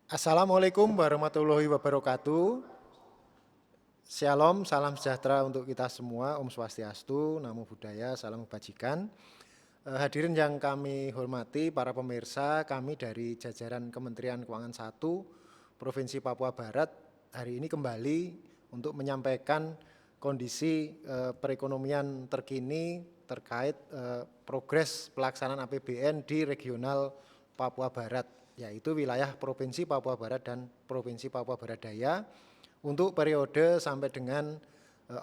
Assalamualaikum warahmatullahi wabarakatuh. Shalom, salam sejahtera untuk kita semua. Om Swastiastu, Namo Buddhaya, salam kebajikan. Hadirin yang kami hormati, para pemirsa, kami dari jajaran Kementerian Keuangan 1, Provinsi Papua Barat, hari ini kembali untuk menyampaikan kondisi perekonomian terkini terkait progres pelaksanaan APBN di regional Papua Barat, yaitu wilayah Provinsi Papua Barat dan Provinsi Papua Barat Daya untuk periode sampai dengan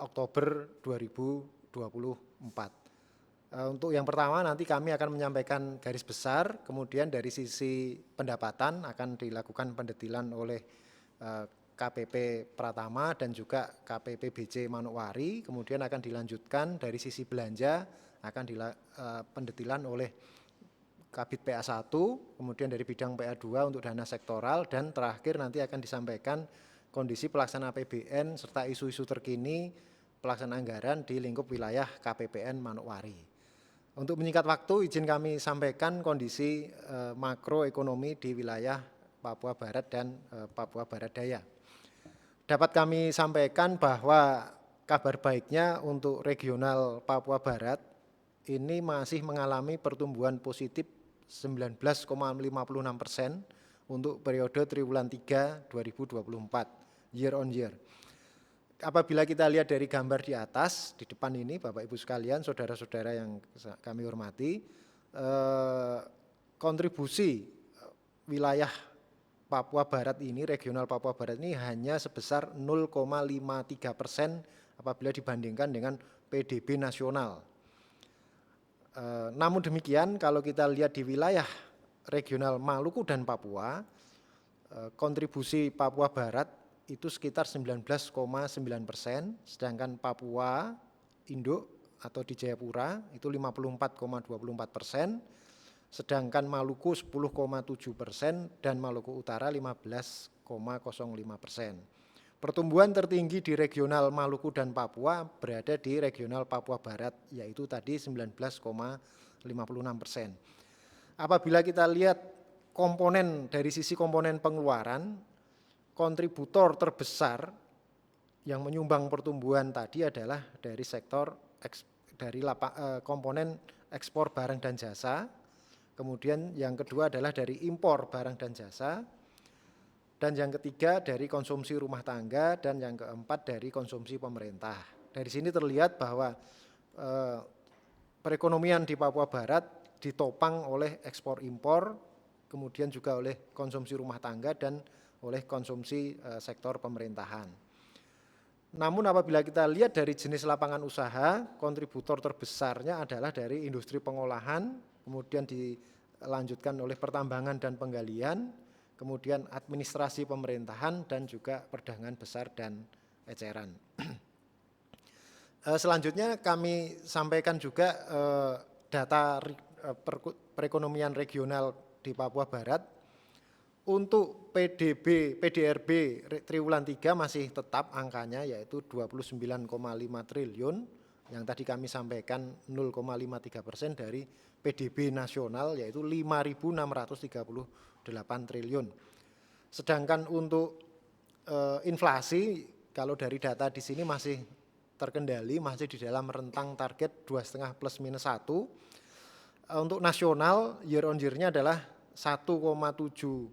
Oktober 2024. Untuk yang pertama nanti kami akan menyampaikan garis besar, kemudian dari sisi pendapatan akan dilakukan pendetilan oleh KPP Pratama dan juga KPP BC Manokwari, kemudian akan dilanjutkan dari sisi belanja akan pendetilan oleh Kabid PA1, kemudian dari bidang PA2 untuk dana sektoral, dan terakhir nanti akan disampaikan kondisi pelaksanaan APBN serta isu-isu terkini pelaksanaan anggaran di lingkup wilayah KPPN Manokwari. Untuk menyingkat waktu, izin kami sampaikan kondisi makroekonomi di wilayah Papua Barat dan Papua Barat Daya. Dapat kami sampaikan bahwa kabar baiknya untuk regional Papua Barat ini masih mengalami pertumbuhan positif 19,56% untuk periode triwulan 3 2024 year on year. Apabila kita lihat dari gambar di atas, di depan ini Bapak Ibu sekalian, saudara-saudara yang kami hormati, kontribusi wilayah Papua Barat ini, regional Papua Barat ini hanya sebesar 0,53% apabila dibandingkan dengan PDB nasional. Namun demikian, kalau kita lihat di wilayah regional Maluku dan Papua, kontribusi Papua Barat itu sekitar 19,9%, sedangkan Papua Induk atau di Jayapura itu 54,24%, sedangkan Maluku 10,7% dan Maluku Utara 15,05%. Pertumbuhan tertinggi di regional Maluku dan Papua berada di regional Papua Barat, yaitu tadi 19,56%. Apabila kita lihat komponen dari sisi komponen pengeluaran, kontributor terbesar yang menyumbang pertumbuhan tadi adalah dari sektor komponen ekspor barang dan jasa, kemudian yang kedua adalah dari impor barang dan jasa, dan yang ketiga dari konsumsi rumah tangga, dan yang keempat dari konsumsi pemerintah. Dari sini terlihat bahwa perekonomian di Papua Barat ditopang oleh ekspor impor, kemudian juga oleh konsumsi rumah tangga dan oleh konsumsi sektor pemerintahan. Namun apabila kita lihat dari jenis lapangan usaha, kontributor terbesarnya adalah dari industri pengolahan, kemudian dilanjutkan oleh pertambangan dan penggalian, kemudian administrasi pemerintahan, dan juga perdagangan besar dan eceran. Selanjutnya kami sampaikan juga data perekonomian regional di Papua Barat. Untuk PDRB triwulan 3 masih tetap angkanya yaitu 29,5 triliun, yang tadi kami sampaikan 0,53% dari PDB nasional yaitu 5.638 triliun. Sedangkan untuk inflasi, kalau dari data di sini masih terkendali, masih di dalam rentang target 2,5 plus minus 1. Untuk nasional year on year-nya adalah 1,7%,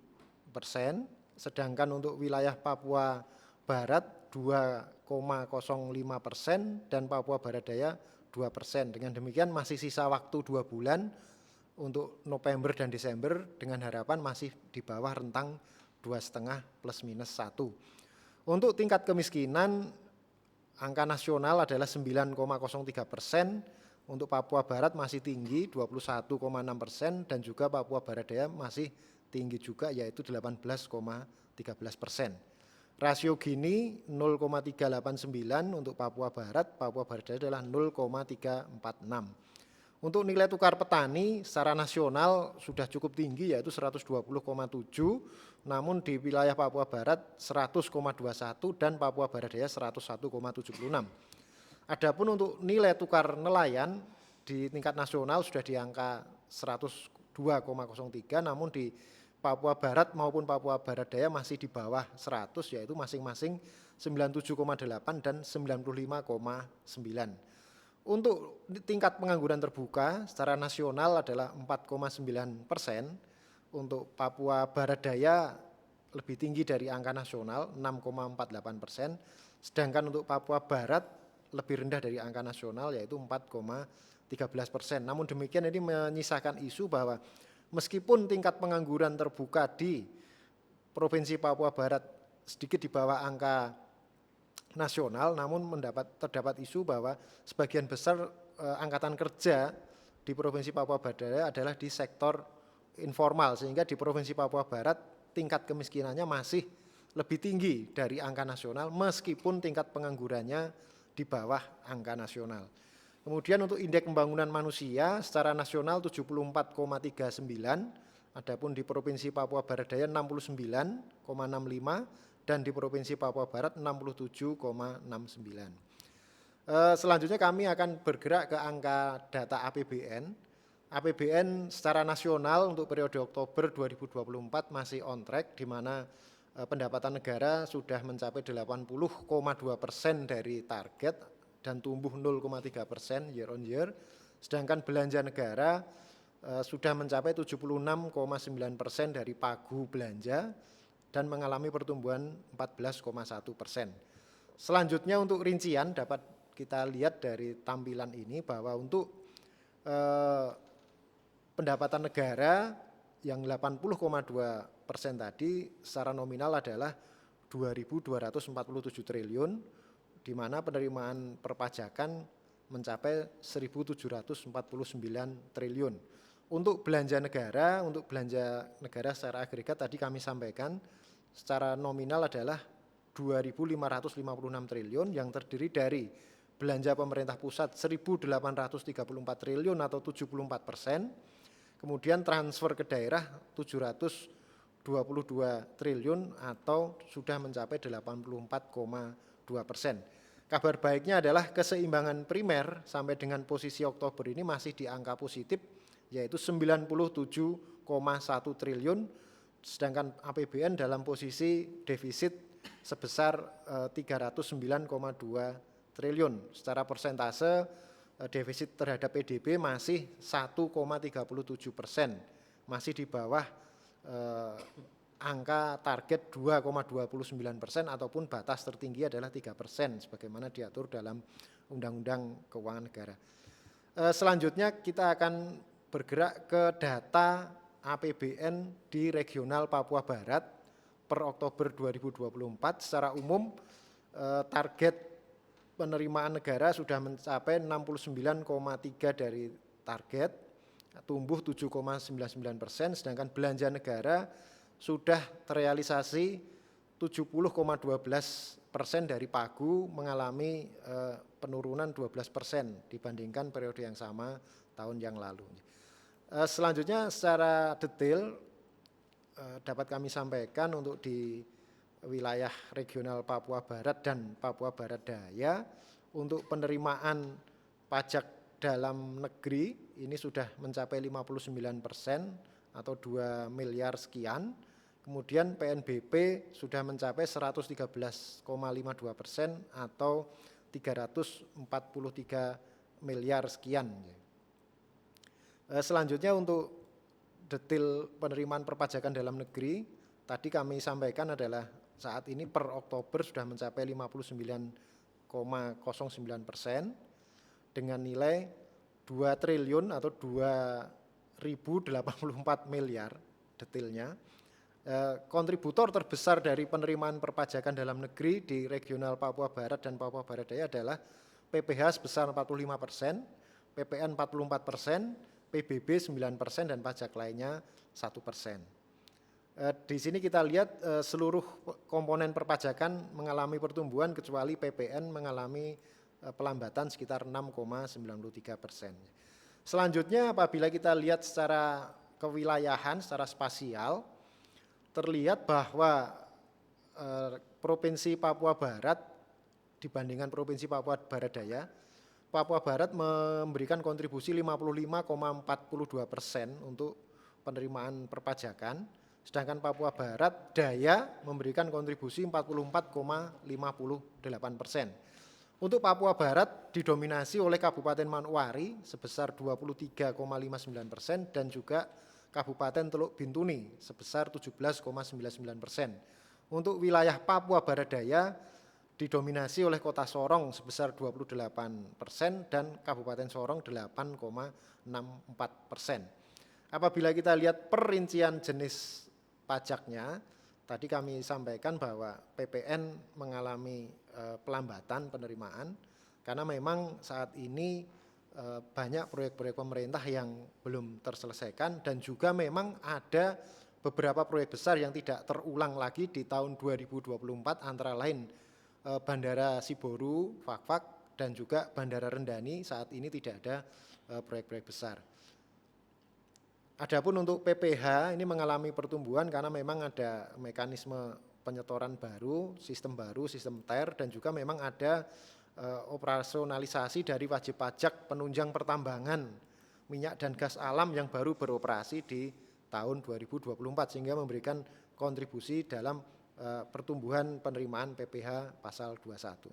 sedangkan untuk wilayah Papua Barat 2,05% dan Papua Barat Daya 2%. Dengan demikian masih sisa waktu 2 bulan untuk November dan Desember dengan harapan masih di bawah rentang 2,5 plus minus 1. Untuk tingkat kemiskinan, angka nasional adalah 9,03%, untuk Papua Barat masih tinggi 21,6% dan juga Papua Barat Daya masih tinggi juga yaitu 18,13%. Rasio Gini 0,389 untuk Papua Barat Daya adalah 0,346. Untuk nilai tukar petani secara nasional sudah cukup tinggi yaitu 120,7, namun di wilayah Papua Barat 100,21 dan Papua Barat Daya 101,76. Adapun untuk nilai tukar nelayan di tingkat nasional sudah di angka 102,03, namun di Papua Barat maupun Papua Barat Daya masih di bawah 100, yaitu masing-masing 97,8 dan 95,9. Untuk tingkat pengangguran terbuka secara nasional adalah 4,9%, untuk Papua Barat Daya lebih tinggi dari angka nasional 6,48%, sedangkan untuk Papua Barat lebih rendah dari angka nasional yaitu 4,13%. Namun demikian ini menyisakan isu bahwa meskipun tingkat pengangguran terbuka di Provinsi Papua Barat sedikit di bawah angka nasional, namun terdapat isu bahwa sebagian besar angkatan kerja di Provinsi Papua Barat adalah di sektor informal, sehingga di Provinsi Papua Barat tingkat kemiskinannya masih lebih tinggi dari angka nasional meskipun tingkat penganggurannya di bawah angka nasional. Kemudian untuk indeks pembangunan manusia secara nasional 74,39, adapun di Provinsi Papua Barat Daya 69,65 dan di Provinsi Papua Barat 67,69. Selanjutnya kami akan bergerak ke angka data APBN. APBN secara nasional untuk periode Oktober 2024 masih on track, di mana pendapatan negara sudah mencapai 80,2% dari target dan tumbuh 0,3% year on year, sedangkan belanja negara sudah mencapai 76,9% dari pagu belanja dan mengalami pertumbuhan 14,1%. Selanjutnya untuk rincian dapat kita lihat dari tampilan ini bahwa untuk pendapatan negara yang 80,2% tadi secara nominal adalah 2.247 triliun, di mana penerimaan perpajakan mencapai 1.749 triliun. Untuk belanja negara secara agregat tadi kami sampaikan secara nominal adalah 2.556 triliun yang terdiri dari belanja pemerintah pusat 1.834 triliun atau 74%, kemudian transfer ke daerah 722 triliun atau sudah mencapai 84,2%. Kabar baiknya adalah keseimbangan primer sampai dengan posisi Oktober ini masih di angka positif, yaitu 97,1 triliun, sedangkan APBN dalam posisi defisit sebesar 309,2 triliun. Secara persentase defisit terhadap PDB masih 1,37%, masih di bawah angka target 2,29% ataupun batas tertinggi adalah 3% sebagaimana diatur dalam Undang-Undang Keuangan Negara. Selanjutnya kita akan bergerak ke data APBN di regional Papua Barat per Oktober 2024. Secara umum target penerimaan negara sudah mencapai 69,3% dari target, tumbuh 7,99%, sedangkan belanja negara sudah terrealisasi 70,12% dari pagu, mengalami penurunan 12% dibandingkan periode yang sama tahun yang lalu. Selanjutnya secara detail dapat kami sampaikan untuk di wilayah regional Papua Barat dan Papua Barat Daya, untuk penerimaan pajak dalam negeri ini sudah mencapai 59% atau 2 miliar sekian. Kemudian PNBP sudah mencapai 113,52% atau 343 miliar sekian. Selanjutnya untuk detail penerimaan perpajakan dalam negeri, tadi kami sampaikan adalah saat ini per Oktober sudah mencapai 59,09% dengan nilai 2 triliun atau 2.084 miliar detailnya. Kontributor terbesar dari penerimaan perpajakan dalam negeri di regional Papua Barat dan Papua Barat Daya adalah PPh sebesar 45%, PPN 44%, PBB 9% dan pajak lainnya 1%. Di sini kita lihat seluruh komponen perpajakan mengalami pertumbuhan kecuali PPN mengalami pelambatan sekitar 6,93%. Selanjutnya apabila kita lihat secara kewilayahan, secara spasial, terlihat bahwa Provinsi Papua Barat dibandingkan Provinsi Papua Barat Daya, Papua Barat memberikan kontribusi 55,42% untuk penerimaan perpajakan, Sedangkan Papua Barat Daya memberikan kontribusi 44,58%. Untuk Papua Barat didominasi oleh Kabupaten Manokwari sebesar 23,59% dan juga Kabupaten Teluk Bintuni sebesar 17,99%. Untuk wilayah Papua Barat Daya didominasi oleh Kota Sorong sebesar 28% dan Kabupaten Sorong 8,64%. Apabila kita lihat perincian jenis pajaknya, tadi kami sampaikan bahwa PPN mengalami pelambatan penerimaan karena memang saat ini banyak proyek-proyek pemerintah yang belum terselesaikan dan juga memang ada beberapa proyek besar yang tidak terulang lagi di tahun 2024 antara lain Bandara Siboru, Fakfak dan juga Bandara Rendani saat ini tidak ada proyek-proyek besar. Adapun untuk PPH ini mengalami pertumbuhan karena memang ada mekanisme penyetoran baru, sistem TER dan juga memang ada operasionalisasi dari wajib pajak penunjang pertambangan minyak dan gas alam yang baru beroperasi di tahun 2024 sehingga memberikan kontribusi dalam pertumbuhan penerimaan PPH pasal 21.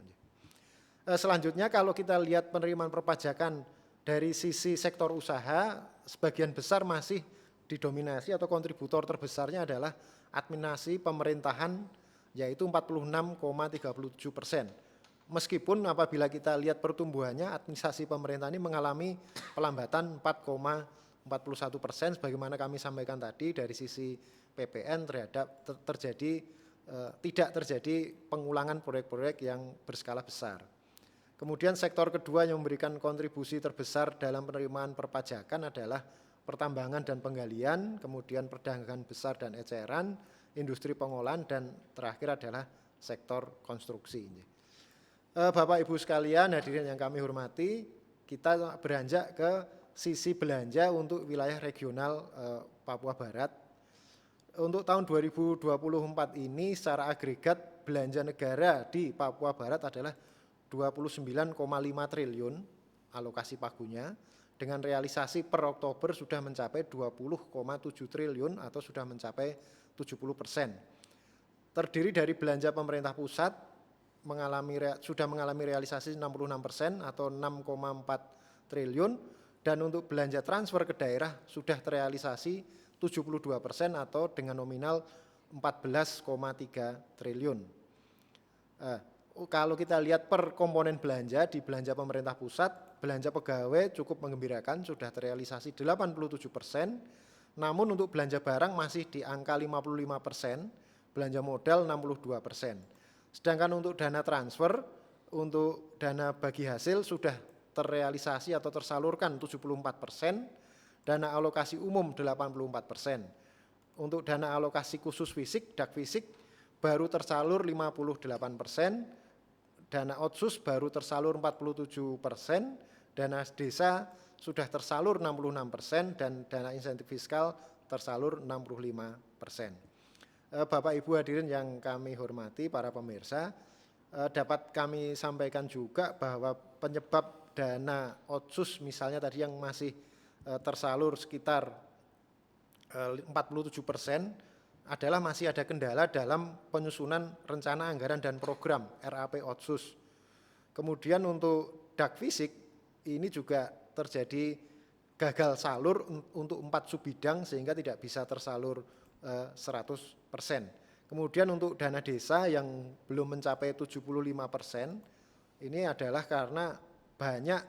Selanjutnya kalau kita lihat penerimaan perpajakan dari sisi sektor usaha, sebagian besar masih didominasi atau kontributor terbesarnya adalah administrasi pemerintahan yaitu 46,37%. Meskipun apabila kita lihat pertumbuhannya administrasi pemerintah ini mengalami pelambatan 4,41% sebagaimana kami sampaikan tadi dari sisi PPN tidak terjadi pengulangan proyek-proyek yang berskala besar. Kemudian sektor kedua yang memberikan kontribusi terbesar dalam penerimaan perpajakan adalah pertambangan dan penggalian, kemudian perdagangan besar dan eceran, industri pengolahan, dan terakhir adalah sektor konstruksi. Bapak Ibu sekalian, hadirin yang kami hormati, kita beranjak ke sisi belanja untuk wilayah regional Papua Barat. Untuk tahun 2024 ini secara agregat belanja negara di Papua Barat adalah 29,5 triliun alokasi pagunya dengan realisasi per Oktober sudah mencapai 20,7 triliun atau sudah mencapai 70%. Terdiri dari belanja pemerintah pusat sudah mengalami realisasi 66% atau 6,4 triliun dan untuk belanja transfer ke daerah sudah terrealisasi 72% atau dengan nominal 14,3 triliun. Kalau kita lihat per komponen belanja di belanja pemerintah pusat, belanja pegawai cukup menggembirakan sudah terrealisasi 87%, namun untuk belanja barang masih di angka 55%, belanja modal 62%. Sedangkan untuk dana transfer, untuk dana bagi hasil sudah terrealisasi atau tersalurkan 74%, dana alokasi umum 84%. Untuk dana alokasi khusus fisik, DAK fisik, baru tersalur 58%, dana otsus baru tersalur 47%, dana desa sudah tersalur 66%, dan dana insentif fiskal tersalur 65%. Bapak Ibu hadirin yang kami hormati, para pemirsa, dapat kami sampaikan juga bahwa penyebab dana otsus misalnya tadi yang masih tersalur sekitar 47%, adalah masih ada kendala dalam penyusunan rencana anggaran dan program RAP Otsus. Kemudian untuk DAK fisik ini juga terjadi gagal salur untuk 4 subbidang sehingga tidak bisa tersalur 100%. Kemudian untuk dana desa yang belum mencapai 75%, ini adalah karena banyak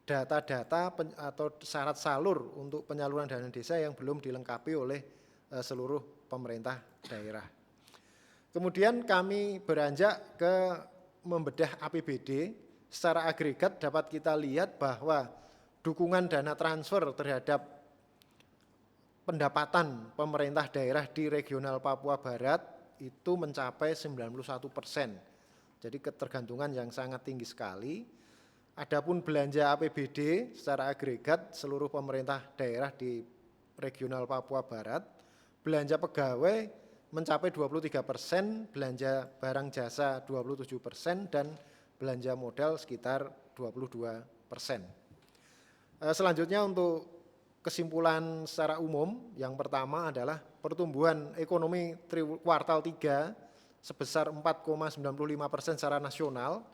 data-data atau syarat salur untuk penyaluran dana desa yang belum dilengkapi oleh seluruh pemerintah daerah. Kemudian kami beranjak ke membedah APBD. Secara agregat dapat kita lihat bahwa dukungan dana transfer terhadap pendapatan pemerintah daerah di regional Papua Barat itu mencapai 91%. Jadi ketergantungan yang sangat tinggi sekali. Adapun belanja APBD secara agregat seluruh pemerintah daerah di regional Papua Barat, belanja pegawai mencapai 23%, belanja barang jasa 27%, dan belanja modal sekitar 22%. Selanjutnya untuk kesimpulan secara umum yang pertama adalah pertumbuhan ekonomi kuartal 3 sebesar 4,95% secara nasional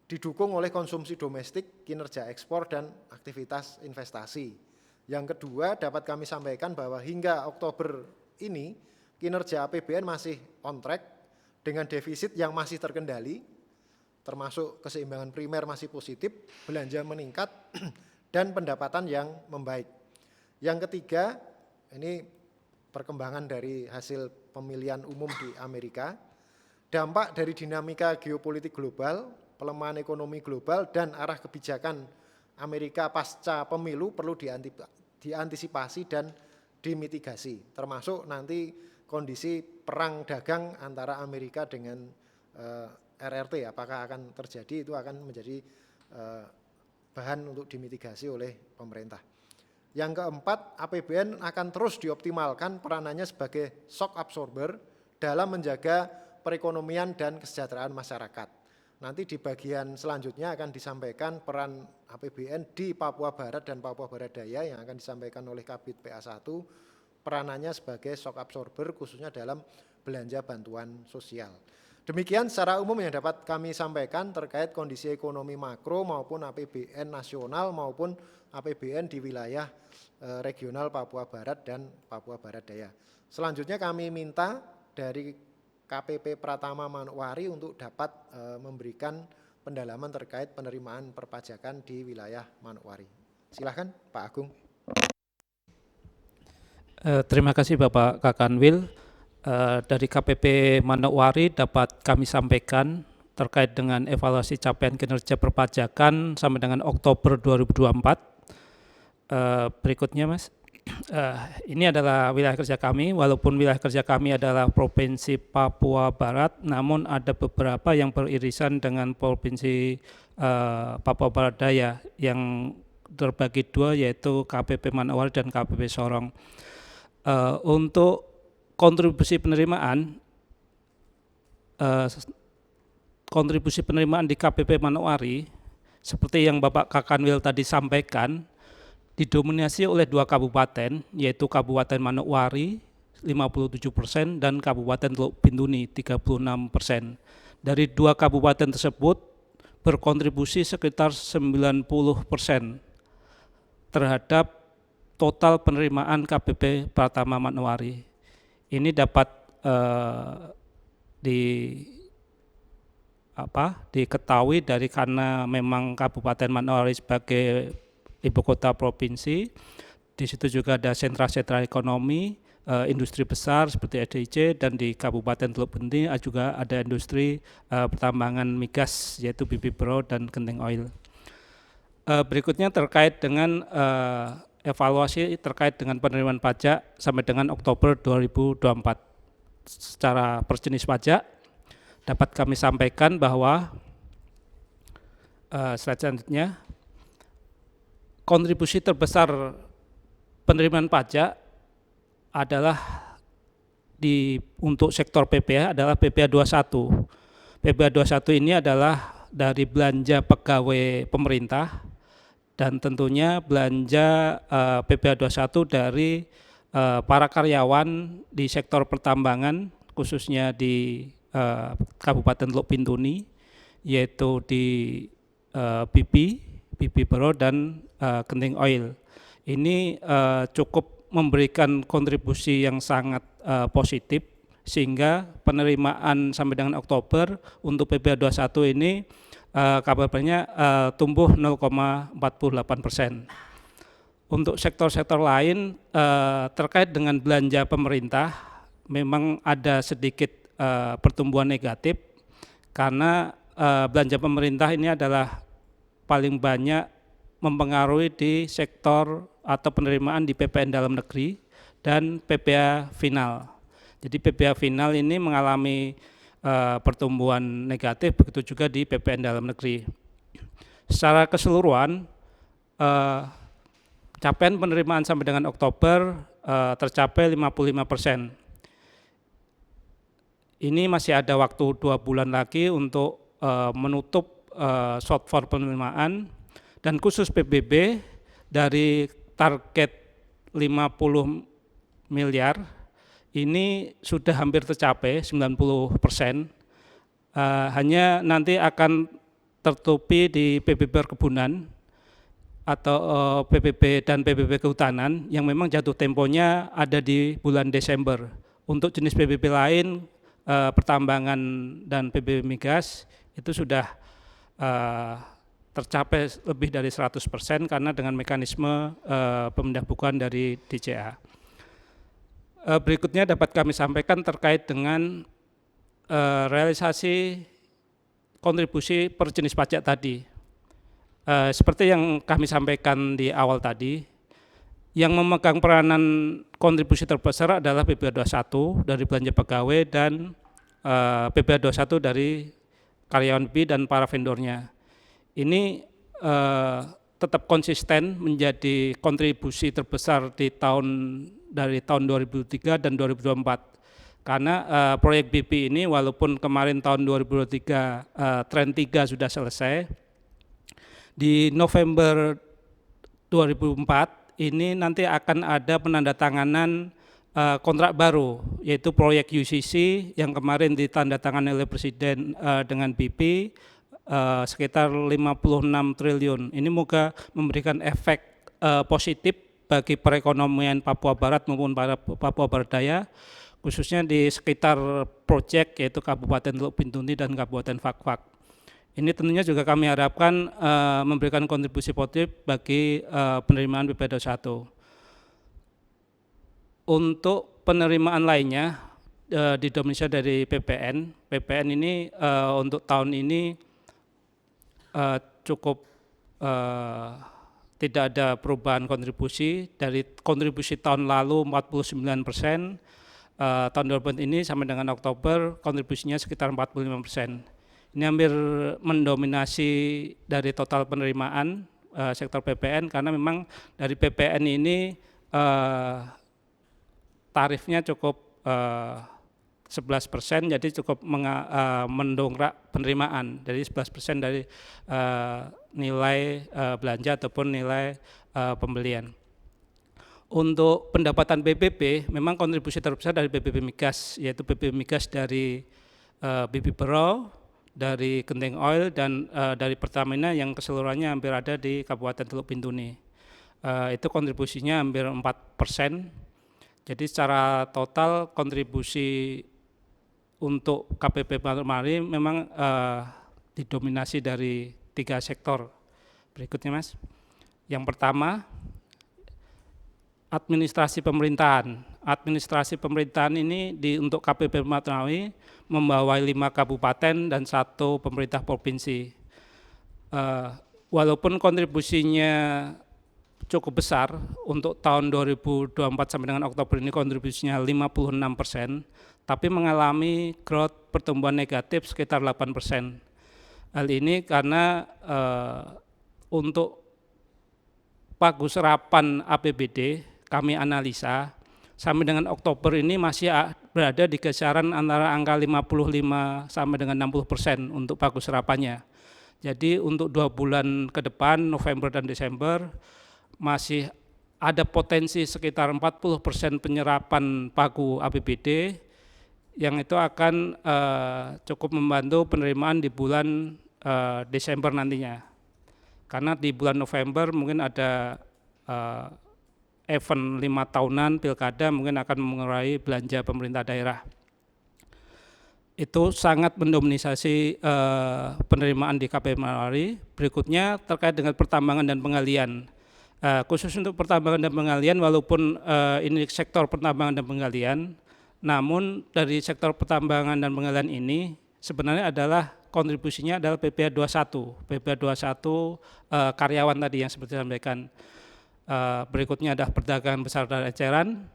didukung oleh konsumsi domestik, kinerja ekspor, dan aktivitas investasi. Yang kedua, dapat kami sampaikan bahwa hingga Oktober ini kinerja APBN masih on track dengan defisit yang masih terkendali, termasuk keseimbangan primer masih positif, belanja meningkat, dan pendapatan yang membaik. Yang ketiga, ini perkembangan dari hasil pemilihan umum di Amerika, dampak dari dinamika geopolitik global, pelemahan ekonomi global, dan arah kebijakan Amerika pasca pemilu perlu diantisipasi dan dimitigasi, termasuk nanti kondisi perang dagang antara Amerika dengan RRT, apakah akan terjadi, itu akan menjadi bahan untuk dimitigasi oleh pemerintah. Yang keempat, APBN akan terus dioptimalkan peranannya sebagai shock absorber dalam menjaga perekonomian dan kesejahteraan masyarakat. Nanti di bagian selanjutnya akan disampaikan peran APBN di Papua Barat dan Papua Barat Daya yang akan disampaikan oleh Kabid PA1, peranannya sebagai shock absorber khususnya dalam belanja bantuan sosial. Demikian secara umum yang dapat kami sampaikan terkait kondisi ekonomi makro maupun APBN nasional maupun APBN di wilayah regional Papua Barat dan Papua Barat Daya. Selanjutnya kami minta dari KPP Pratama Manokwari untuk dapat memberikan pendalaman terkait penerimaan perpajakan di wilayah Manokwari. Silakan Pak Agung. Terima kasih Bapak Kakanwil. Dari KPP Manokwari dapat kami sampaikan terkait dengan evaluasi capaian kinerja perpajakan sampai dengan Oktober 2024. Berikutnya Mas. Ini adalah wilayah kerja kami, walaupun wilayah kerja kami adalah Provinsi Papua Barat, namun ada beberapa yang beririsan dengan Provinsi Papua Barat Daya yang terbagi dua, yaitu KPP Manokwari dan KPP Sorong. Untuk kontribusi penerimaan di KPP Manokwari, seperti yang Bapak Kakanwil tadi sampaikan, didominasi oleh dua kabupaten, yaitu Kabupaten Manokwari 57% dan Kabupaten Teluk Bintuni 36%. Dari dua kabupaten tersebut berkontribusi sekitar 90% terhadap total penerimaan KPP Pratama Manokwari. Ini dapat diketahui dari karena memang Kabupaten Manokwari sebagai ibu kota provinsi, di situ juga ada sentra-sentra ekonomi, industri besar seperti EDIC, dan di Kabupaten Teluk Bintuni juga ada industri pertambangan migas yaitu Bibibro dan Genting Oil. Berikutnya terkait dengan evaluasi terkait dengan penerimaan pajak sampai dengan Oktober 2024. Secara perjenis pajak dapat kami sampaikan bahwa slide selanjutnya, kontribusi terbesar penerimaan pajak adalah untuk sektor PPA adalah PPA 21. PPA 21 ini adalah dari belanja pegawai pemerintah dan tentunya belanja PPA 21 dari para karyawan di sektor pertambangan khususnya di Kabupaten Teluk Bintuni, yaitu di Bibibro dan Genting Oil. Ini cukup memberikan kontribusi yang sangat positif, sehingga penerimaan sampai dengan Oktober untuk PPA 21 ini kabarnya tumbuh 0,48%. Untuk sektor-sektor lain terkait dengan belanja pemerintah memang ada sedikit pertumbuhan negatif karena belanja pemerintah ini adalah paling banyak mempengaruhi di sektor atau penerimaan di PPN dalam negeri dan PPA final. Jadi PPA final ini mengalami pertumbuhan negatif, begitu juga di PPN dalam negeri. Secara keseluruhan, capaian penerimaan sampai dengan Oktober tercapai 55%. Ini masih ada waktu 2 bulan lagi untuk menutup shortfall penerimaan, dan khusus PBB dari target 50 miliar ini sudah hampir tercapai 90%. Hanya nanti akan tertutupi di PBB perkebunan atau PBB dan PBB kehutanan yang memang jatuh temponya ada di bulan Desember. Untuk jenis PBB lain, pertambangan dan PBB migas itu sudah tercapai lebih dari 100% karena dengan mekanisme pemindahan dari DCA. Berikutnya dapat kami sampaikan terkait dengan realisasi kontribusi per jenis pajak tadi. Seperti yang kami sampaikan di awal tadi, yang memegang peranan kontribusi terbesar adalah PBA 21 dari belanja pegawai dan PBA 21 dari karyawan B dan para vendornya. Ini tetap konsisten menjadi kontribusi terbesar dari tahun 2003 dan 2024. Karena proyek BP ini walaupun kemarin tahun 2023 tren 3 sudah selesai, di November 2004 ini nanti akan ada penandatanganan kontrak baru, yaitu proyek UCC yang kemarin ditandatangani oleh Presiden dengan BP sekitar 56 triliun. Ini moga memberikan efek positif bagi perekonomian Papua Barat maupun Papua Barat Daya, khususnya di sekitar proyek yaitu Kabupaten Teluk Bintuni dan Kabupaten Fak-Fak. Ini tentunya juga kami harapkan memberikan kontribusi positif bagi penerimaan PBA 21. Untuk penerimaan lainnya didominasi dari PPN. PPN ini untuk tahun ini cukup tidak ada perubahan kontribusi. Dari kontribusi tahun lalu 49%, tahun 2020 ini sampai dengan Oktober kontribusinya sekitar 45%. Ini hampir mendominasi dari total penerimaan sektor PPN karena memang dari PPN ini tarifnya cukup 11%, jadi cukup mendongkrak penerimaan dari 11% dari nilai belanja ataupun nilai pembelian. Untuk pendapatan BPP, memang kontribusi terbesar dari BPP Migas, yaitu BPP Migas dari BP Bro, dari Genting Oil, dan dari Pertamina yang keseluruhannya hampir ada di Kabupaten Teluk Bintuni. Itu kontribusinya hampir 4%. Jadi secara total kontribusi untuk KPP Mari memang didominasi dari 3 sektor. Berikutnya Mas. Yang pertama, administrasi pemerintahan. Administrasi pemerintahan ini untuk KPP Mari membawai 5 kabupaten dan 1 pemerintah provinsi. Walaupun kontribusinya cukup besar untuk tahun 2024 sampai dengan Oktober ini kontribusinya 56%, tapi mengalami growth pertumbuhan negatif sekitar 8%. Hal ini karena untuk pagu serapan APBD kami analisa sampai dengan Oktober ini masih berada di kisaran antara angka 55 sampai dengan 60% untuk pagu serapannya. Jadi untuk 2 bulan ke depan, November dan Desember, masih ada potensi sekitar 40% penyerapan pagu APBD yang itu akan cukup membantu penerimaan di bulan Desember nantinya. Karena di bulan November mungkin ada event 5 tahunan pilkada mungkin akan mengurangi belanja pemerintah daerah. Itu sangat mendominasi penerimaan di KPP Mari. Berikutnya terkait dengan pertambangan dan penggalian. Khusus untuk pertambangan dan penggalian, walaupun ini sektor pertambangan dan penggalian, namun dari sektor pertambangan dan penggalian ini sebenarnya adalah kontribusinya adalah PBA 21. PBA 21 karyawan tadi yang seperti disampaikan. Berikutnya adalah perdagangan besar dan eceran,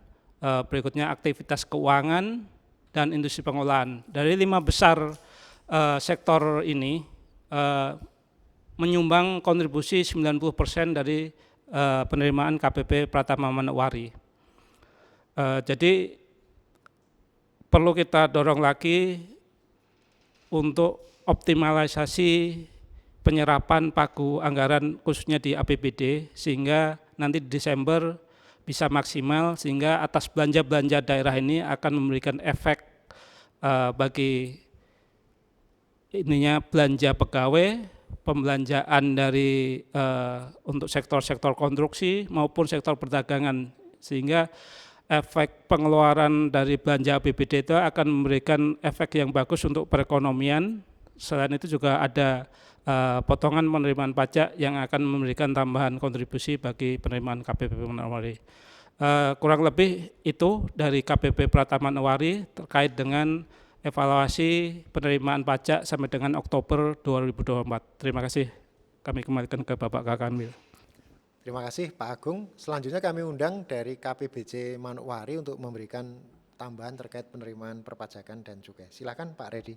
berikutnya aktivitas keuangan dan industri pengolahan. Dari 5 besar sektor ini menyumbang kontribusi 90% dari penerimaan KPP Pratama Manokwari. Jadi perlu kita dorong lagi untuk optimalisasi penyerapan pagu anggaran khususnya di APBD sehingga nanti di Desember bisa maksimal, sehingga atas belanja-belanja daerah ini akan memberikan efek bagi ininya belanja pegawai, pembelanjaan dari untuk sektor-sektor konstruksi maupun sektor perdagangan, sehingga efek pengeluaran dari belanja APBD itu akan memberikan efek yang bagus untuk perekonomian. Selain itu juga ada potongan penerimaan pajak yang akan memberikan tambahan kontribusi bagi penerimaan KPP Manowari. Kurang lebih itu dari KPP Pratama Manowari terkait dengan evaluasi penerimaan pajak sampai dengan Oktober 2024. Terima kasih. Kami kembalikan ke Bapak Kakanwil. Terima kasih Pak Agung. Selanjutnya kami undang dari KPBJ Manokwari untuk memberikan tambahan terkait penerimaan perpajakan dan cukai. Silakan Pak Redi.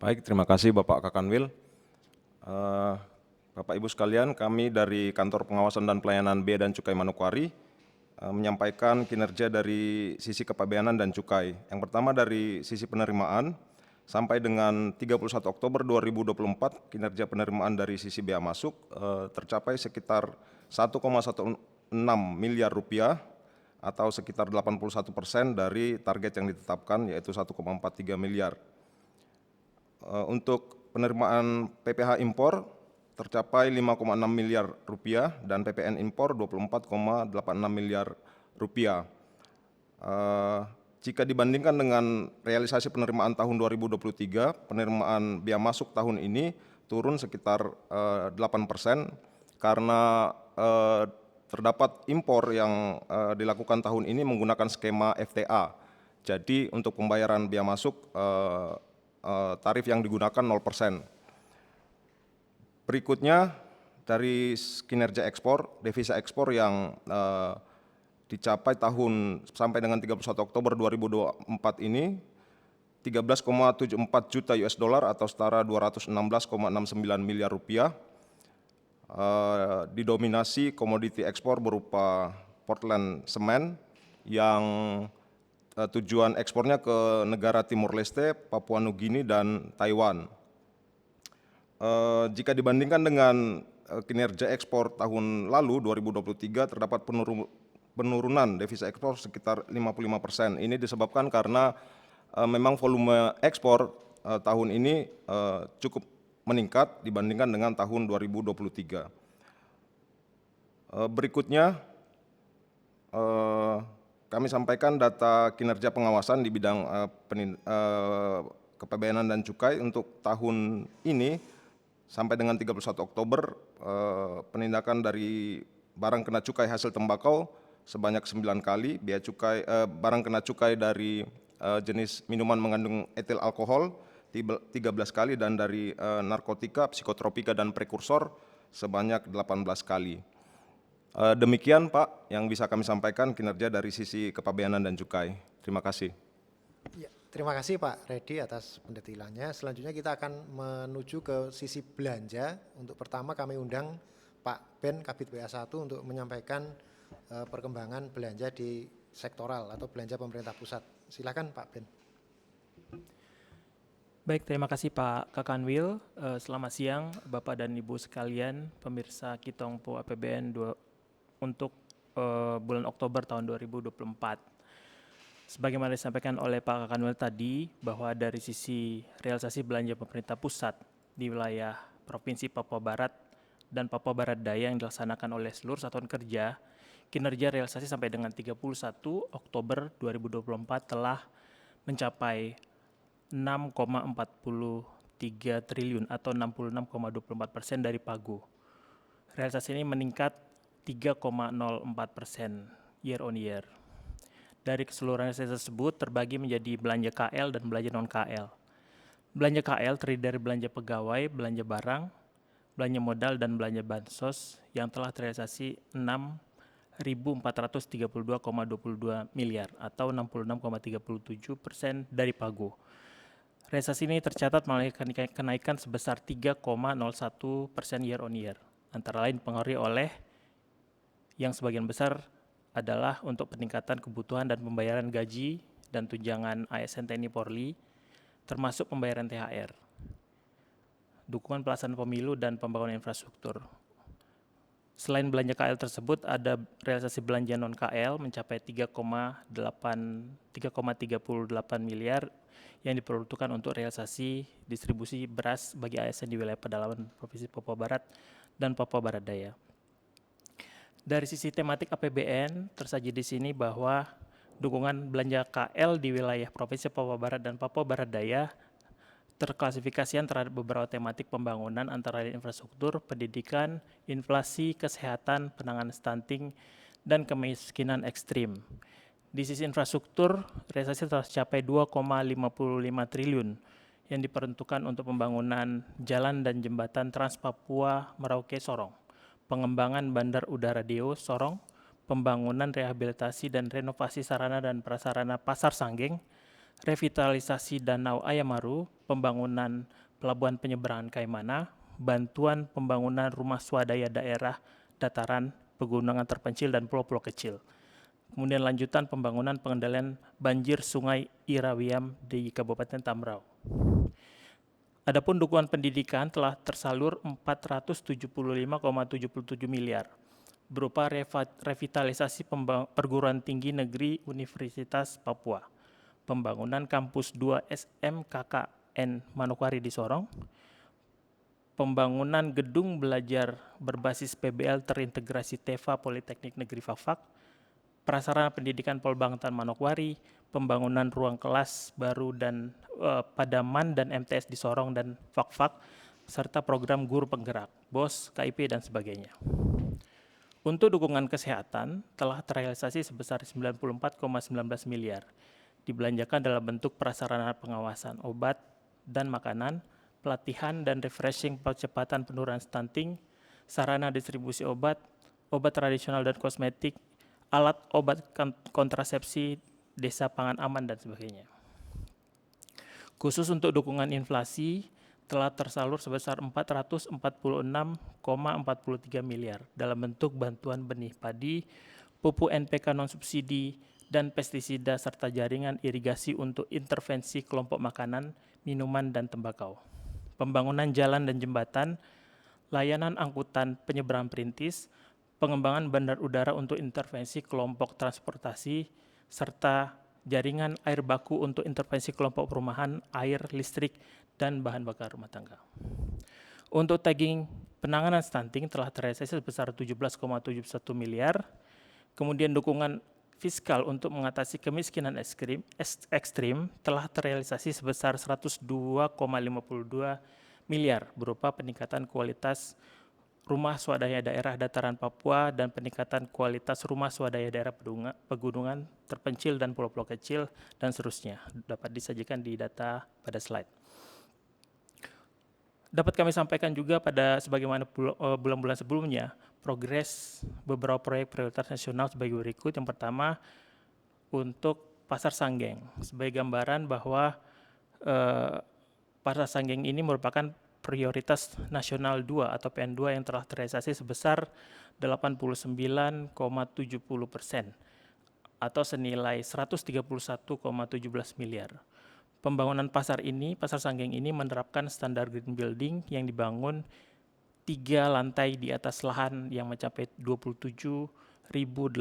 Baik, terima kasih Bapak Kakanwil. Bapak Ibu sekalian, kami dari Kantor Pengawasan dan Pelayanan Bea dan Cukai Manokwari menyampaikan kinerja dari sisi kepabeanan dan cukai. Yang pertama dari sisi penerimaan, sampai dengan 31 Oktober 2024, kinerja penerimaan dari sisi bea masuk tercapai sekitar 1,16 miliar rupiah atau sekitar 81% dari target yang ditetapkan, yaitu 1,43 miliar. Untuk penerimaan PPh impor tercapai 5,6 miliar rupiah dan PPN impor 24,86 miliar rupiah. Jika dibandingkan dengan realisasi penerimaan tahun 2023, penerimaan bea masuk tahun ini turun sekitar 8% karena terdapat impor yang dilakukan tahun ini menggunakan skema FTA. Jadi untuk pembayaran bea masuk tarif yang digunakan 0%. Berikutnya dari kinerja ekspor, devisa ekspor yang dicapai tahun sampai dengan 31 Oktober 2024 ini 13,74 juta US dollar atau setara 216,69 miliar rupiah, didominasi komoditi ekspor berupa Portland semen yang tujuan ekspornya ke negara Timur Leste, Papua Nugini, dan Taiwan. Jika dibandingkan dengan kinerja ekspor tahun lalu 2023, terdapat penurunan devisa ekspor sekitar 55%. Ini disebabkan karena memang volume ekspor tahun ini cukup meningkat dibandingkan dengan tahun 2023. Berikutnya kami sampaikan data kinerja pengawasan di bidang kepabeanan dan cukai untuk tahun ini. Sampai dengan 31 Oktober, penindakan dari barang kena cukai hasil tembakau sebanyak 9 kali, barang kena cukai dari jenis minuman mengandung etil alkohol 13 kali, dan dari narkotika, psikotropika, dan prekursor sebanyak 18 kali. Demikian Pak yang bisa kami sampaikan kinerja dari sisi kepabeanan dan cukai. Terima kasih. Ya, terima kasih Pak Redi atas pendetilannya. Selanjutnya kita akan menuju ke sisi belanja. Untuk pertama kami undang Pak Ben Kabid BA1 untuk menyampaikan perkembangan belanja di sektoral atau belanja pemerintah pusat. Silakan Pak Ben. Baik, terima kasih Pak Kakanwil. Selamat siang Bapak dan Ibu sekalian, pemirsa Kitongpo APBN untuk bulan Oktober tahun 2024. Sebagaimana disampaikan oleh Pak Kakanwil tadi, bahwa dari sisi realisasi belanja pemerintah pusat di wilayah Provinsi Papua Barat dan Papua Barat Daya yang dilaksanakan oleh seluruh satuan kerja, kinerja realisasi sampai dengan 31 Oktober 2024 telah mencapai 6,43 triliun atau 66,24% dari pagu. Realisasi ini meningkat 3,04% year on year. Dari keseluruhan realisasi tersebut terbagi menjadi belanja KL dan belanja non-KL. Belanja KL terdiri dari belanja pegawai, belanja barang, belanja modal, dan belanja bansos yang telah terrealisasi 6.432,22 miliar atau 66,37% dari pagu. Realisasi ini tercatat melalui kenaikan sebesar 3,01% year on year, antara lain dipengaruhi oleh yang sebagian besar adalah untuk peningkatan kebutuhan dan pembayaran gaji dan tunjangan ASN TNI Polri, termasuk pembayaran THR, dukungan pelaksanaan pemilu, dan pembangunan infrastruktur. Selain belanja KL tersebut, ada realisasi belanja non-KL mencapai 3,38 miliar yang diperuntukkan untuk realisasi distribusi beras bagi ASN di wilayah pedalaman Provinsi Papua Barat dan Papua Barat Daya. Dari sisi tematik APBN, tersaji di sini bahwa dukungan belanja KL di wilayah Provinsi Papua Barat dan Papua Barat Daya terklasifikasikan terhadap beberapa tematik pembangunan antara lain infrastruktur, pendidikan, inflasi, kesehatan, penanganan stunting, dan kemiskinan ekstrim. Di sisi infrastruktur, realisasi telah mencapai 2,55 triliun yang diperuntukkan untuk pembangunan jalan dan jembatan Trans Papua Merauke Sorong, pengembangan Bandar Udara Deo Sorong, pembangunan rehabilitasi dan renovasi sarana dan prasarana Pasar Sanggeng, revitalisasi Danau Ayamaru, pembangunan pelabuhan penyeberangan Kaimana, bantuan pembangunan rumah swadaya daerah dataran, pegunungan terpencil dan pulau-pulau kecil. Kemudian lanjutan pembangunan pengendalian banjir Sungai Irawiam di Kabupaten Tambrau. Adapun dukungan pendidikan telah tersalur 475,77 miliar berupa revitalisasi perguruan tinggi negeri Universitas Papua, pembangunan kampus 2 SMKKN Manokwari di Sorong, pembangunan gedung belajar berbasis PBL terintegrasi TEFA Politeknik Negeri Fafak, prasarana pendidikan Polbangtan Manokwari, pembangunan ruang kelas baru dan Padaman dan MTS di Sorong dan Fakfak, serta program guru penggerak, BOS, KIP, dan sebagainya. Untuk dukungan kesehatan telah terrealisasi sebesar 94,19 miliar, dibelanjakan dalam bentuk prasarana pengawasan obat dan makanan, pelatihan dan refreshing percepatan penurunan stunting, sarana distribusi obat, obat tradisional dan kosmetik, alat obat kontrasepsi, desa pangan aman, dan sebagainya. Khusus untuk dukungan inflasi, telah tersalur sebesar 446,43 miliar dalam bentuk bantuan benih padi, pupuk NPK non-subsidi, dan pestisida serta jaringan irigasi untuk intervensi kelompok makanan, minuman, dan tembakau. Pembangunan jalan dan jembatan, layanan angkutan penyeberangan perintis, pengembangan bandar udara untuk intervensi kelompok transportasi, serta jaringan air baku untuk intervensi kelompok perumahan, air, listrik, dan bahan bakar rumah tangga. Untuk tagging penanganan stunting telah terrealisasi sebesar 17,71 miliar, kemudian dukungan fiskal untuk mengatasi kemiskinan ekstrim telah terrealisasi sebesar 102,52 miliar berupa peningkatan kualitas rumah swadaya daerah dataran Papua dan peningkatan kualitas rumah swadaya daerah pegunungan terpencil dan pulau-pulau kecil, dan seterusnya. Dapat disajikan di data pada slide. Dapat kami sampaikan juga pada sebagaimana bulan-bulan sebelumnya, progres beberapa proyek prioritas nasional sebagai berikut. Yang pertama, untuk Pasar Sanggeng. Sebagai gambaran bahwa Pasar Sanggeng ini merupakan prioritas nasional 2 atau PN2 yang telah terrealisasi sebesar 89,70% atau senilai 131,17 miliar. Pembangunan pasar Sanggeng ini menerapkan standar green building yang dibangun 3 lantai di atas lahan yang mencapai 27.809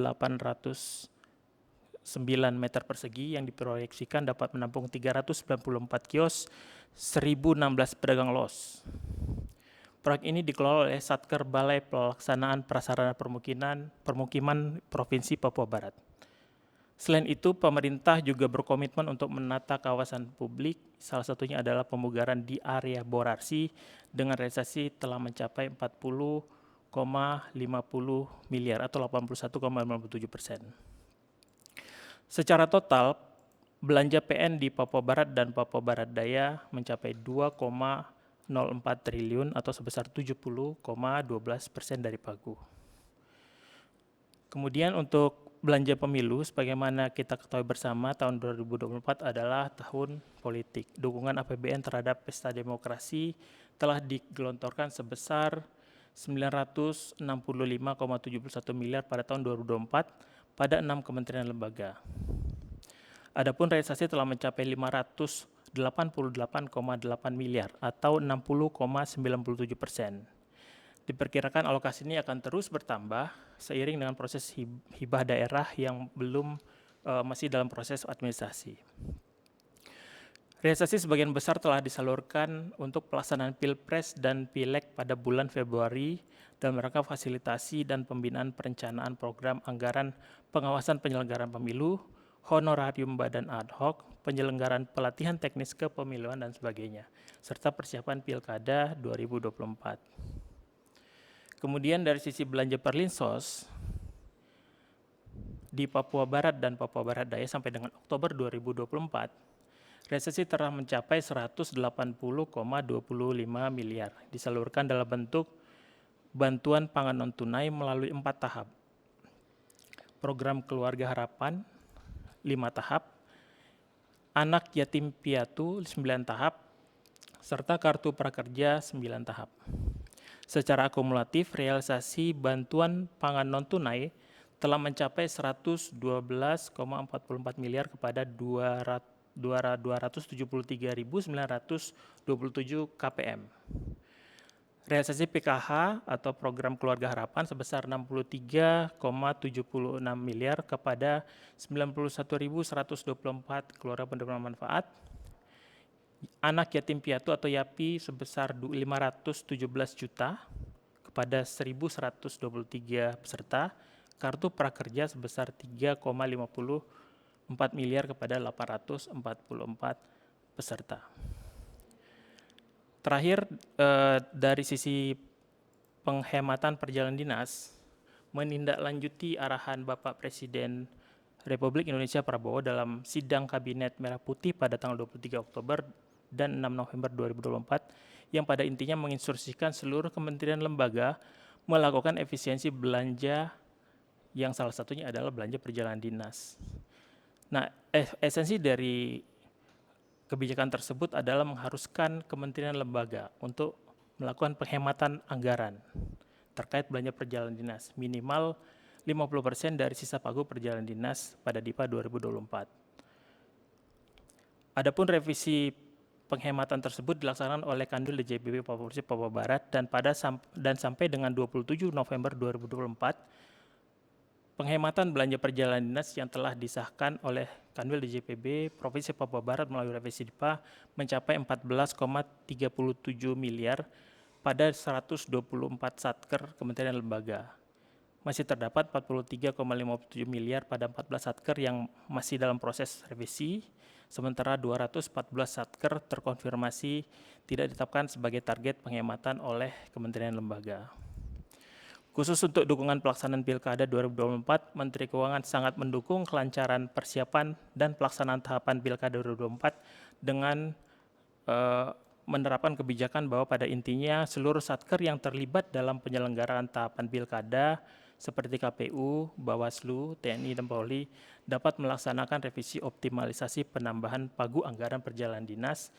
meter persegi yang diproyeksikan dapat menampung 394 kios, 1.016 pedagang los. Proyek ini dikelola oleh Satker Balai Pelaksanaan Prasarana Permukiman Provinsi Papua Barat. Selain itu, pemerintah juga berkomitmen untuk menata kawasan publik, salah satunya adalah pemugaran di area Borarsi dengan realisasi telah mencapai 40,50 miliar atau 81,57%. Secara total, belanja PN di Papua Barat dan Papua Barat Daya mencapai 2,04 triliun atau sebesar 70,12% dari pagu. Kemudian untuk belanja pemilu, sebagaimana kita ketahui bersama, tahun 2024 adalah tahun politik. Dukungan APBN terhadap pesta demokrasi telah digelontorkan sebesar 965,71 miliar pada tahun 2024 pada 6 kementerian lembaga. Adapun realisasi telah mencapai 588,8 miliar atau 60,97%. Diperkirakan alokasi ini akan terus bertambah seiring dengan proses hibah daerah yang masih dalam proses administrasi. Realisasi sebagian besar telah disalurkan untuk pelaksanaan Pilpres dan Pileg pada bulan Februari dalam rangka fasilitasi dan pembinaan perencanaan program anggaran pengawasan penyelenggaraan pemilu, honorarium badan ad hoc, penyelenggaraan pelatihan teknis kepemiluan dan sebagainya, serta persiapan Pilkada 2024. Kemudian dari sisi belanja Perlinsos, di Papua Barat dan Papua Barat Daya sampai dengan Oktober 2024, realisasi telah mencapai 180,25 miliar, disalurkan dalam bentuk bantuan pangan non-tunai melalui 4 tahap. Program Keluarga Harapan 5 tahap, Anak Yatim Piatu 9 tahap, serta Kartu Prakerja 9 tahap. Secara akumulatif, realisasi bantuan pangan non-tunai telah mencapai 112,44 miliar kepada 273.927 KPM. Realisasi PKH atau Program Keluarga Harapan sebesar 63,76 miliar kepada 91.124 keluarga penerima manfaat. Anak Yatim Piatu atau YAPI sebesar 517 juta kepada 1.123 peserta. Kartu Prakerja sebesar 3,54 miliar kepada 844 peserta. Terakhir, dari sisi penghematan perjalanan dinas, menindaklanjuti arahan Bapak Presiden Republik Indonesia Prabowo dalam sidang Kabinet Merah Putih pada tanggal 23 Oktober dan 6 November 2024, yang pada intinya menginstruksikan seluruh kementerian lembaga melakukan efisiensi belanja yang salah satunya adalah belanja perjalanan dinas. Nah, esensi dari kebijakan tersebut adalah mengharuskan kementerian lembaga untuk melakukan penghematan anggaran terkait belanja perjalanan dinas, minimal 50% dari sisa pagu perjalanan dinas pada DIPA 2024. Adapun revisi penghematan tersebut dilaksanakan oleh Kanwil DJPB Provinsi Papua Barat dan sampai dengan 27 November 2024, penghematan belanja perjalanan dinas yang telah disahkan oleh Kanwil DJPB Provinsi Papua Barat melalui revisi DIPA mencapai 14,37 miliar pada 124 satker kementerian lembaga. Masih terdapat 43,57 miliar pada 14 satker yang masih dalam proses revisi, sementara 214 satker terkonfirmasi tidak ditetapkan sebagai target penghematan oleh kementerian lembaga. Khusus untuk dukungan pelaksanaan Pilkada 2024, Menteri Keuangan sangat mendukung kelancaran persiapan dan pelaksanaan tahapan Pilkada 2024 dengan menerapkan kebijakan bahwa pada intinya seluruh satker yang terlibat dalam penyelenggaraan tahapan Pilkada seperti KPU, Bawaslu, TNI, dan Polri dapat melaksanakan revisi optimalisasi penambahan pagu anggaran perjalanan dinas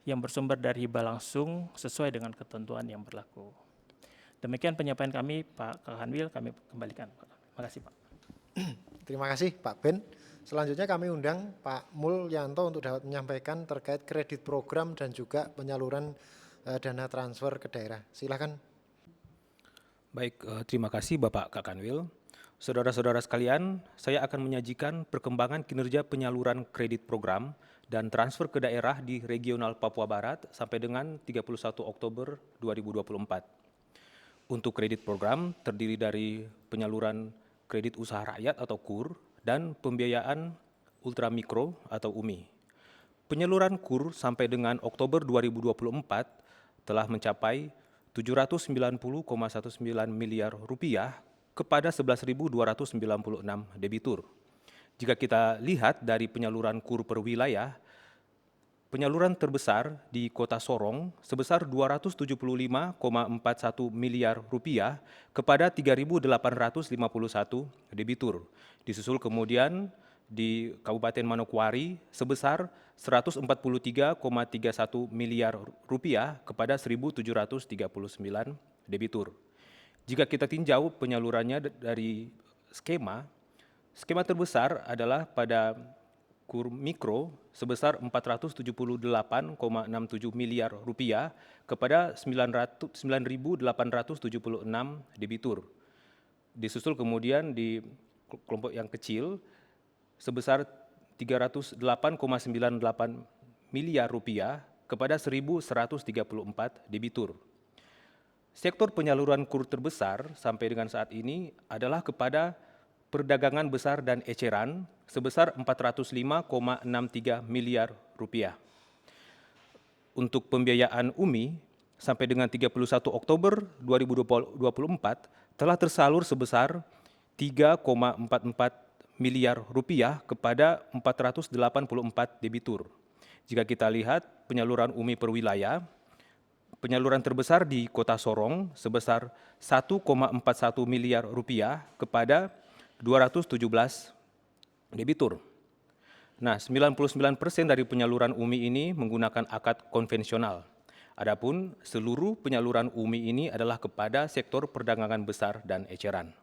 yang bersumber dari hibah langsung sesuai dengan ketentuan yang berlaku. Demikian penyampaian kami, Pak Kakanwil, kami kembalikan. Terima kasih, Pak. Terima kasih, Pak Ben. Selanjutnya kami undang Pak Mulyanto untuk dapat menyampaikan terkait kredit program dan juga penyaluran dana transfer ke daerah. Silakan. Baik, terima kasih Bapak Kakanwil. Saudara-saudara sekalian, saya akan menyajikan perkembangan kinerja penyaluran kredit program dan transfer ke daerah di regional Papua Barat sampai dengan 31 Oktober 2024. Untuk kredit program terdiri dari penyaluran kredit usaha rakyat atau KUR dan pembiayaan ultramikro atau UMI. Penyaluran KUR sampai dengan Oktober 2024 telah mencapai 790,19 miliar rupiah kepada 11.296 debitur. Jika kita lihat dari penyaluran KUR per wilayah, penyaluran terbesar di Kota Sorong sebesar 275,41 miliar rupiah kepada 3.851 debitur. Disusul kemudian di Kabupaten Manokwari sebesar 143,31 miliar rupiah kepada 1.739 debitur. Jika kita tinjau penyalurannya dari skema terbesar adalah pada KUR Mikro sebesar 478,67 miliar rupiah kepada 9.876 debitur. Disusul kemudian di kelompok yang kecil sebesar 308,98 miliar rupiah kepada 1.134 debitur. Sektor penyaluran KUR terbesar sampai dengan saat ini adalah kepada perdagangan besar dan eceran sebesar 405,63 miliar rupiah. Untuk pembiayaan UMI sampai dengan 31 Oktober 2024 telah tersalur sebesar 3,44 miliar rupiah kepada 484 debitur. Jika kita lihat penyaluran UMI per wilayah, penyaluran terbesar di Kota Sorong sebesar 1,41 miliar rupiah kepada 217 debitur. Nah, 99% dari penyaluran UMI ini menggunakan akad konvensional. Adapun seluruh penyaluran UMI ini adalah kepada sektor perdagangan besar dan eceran.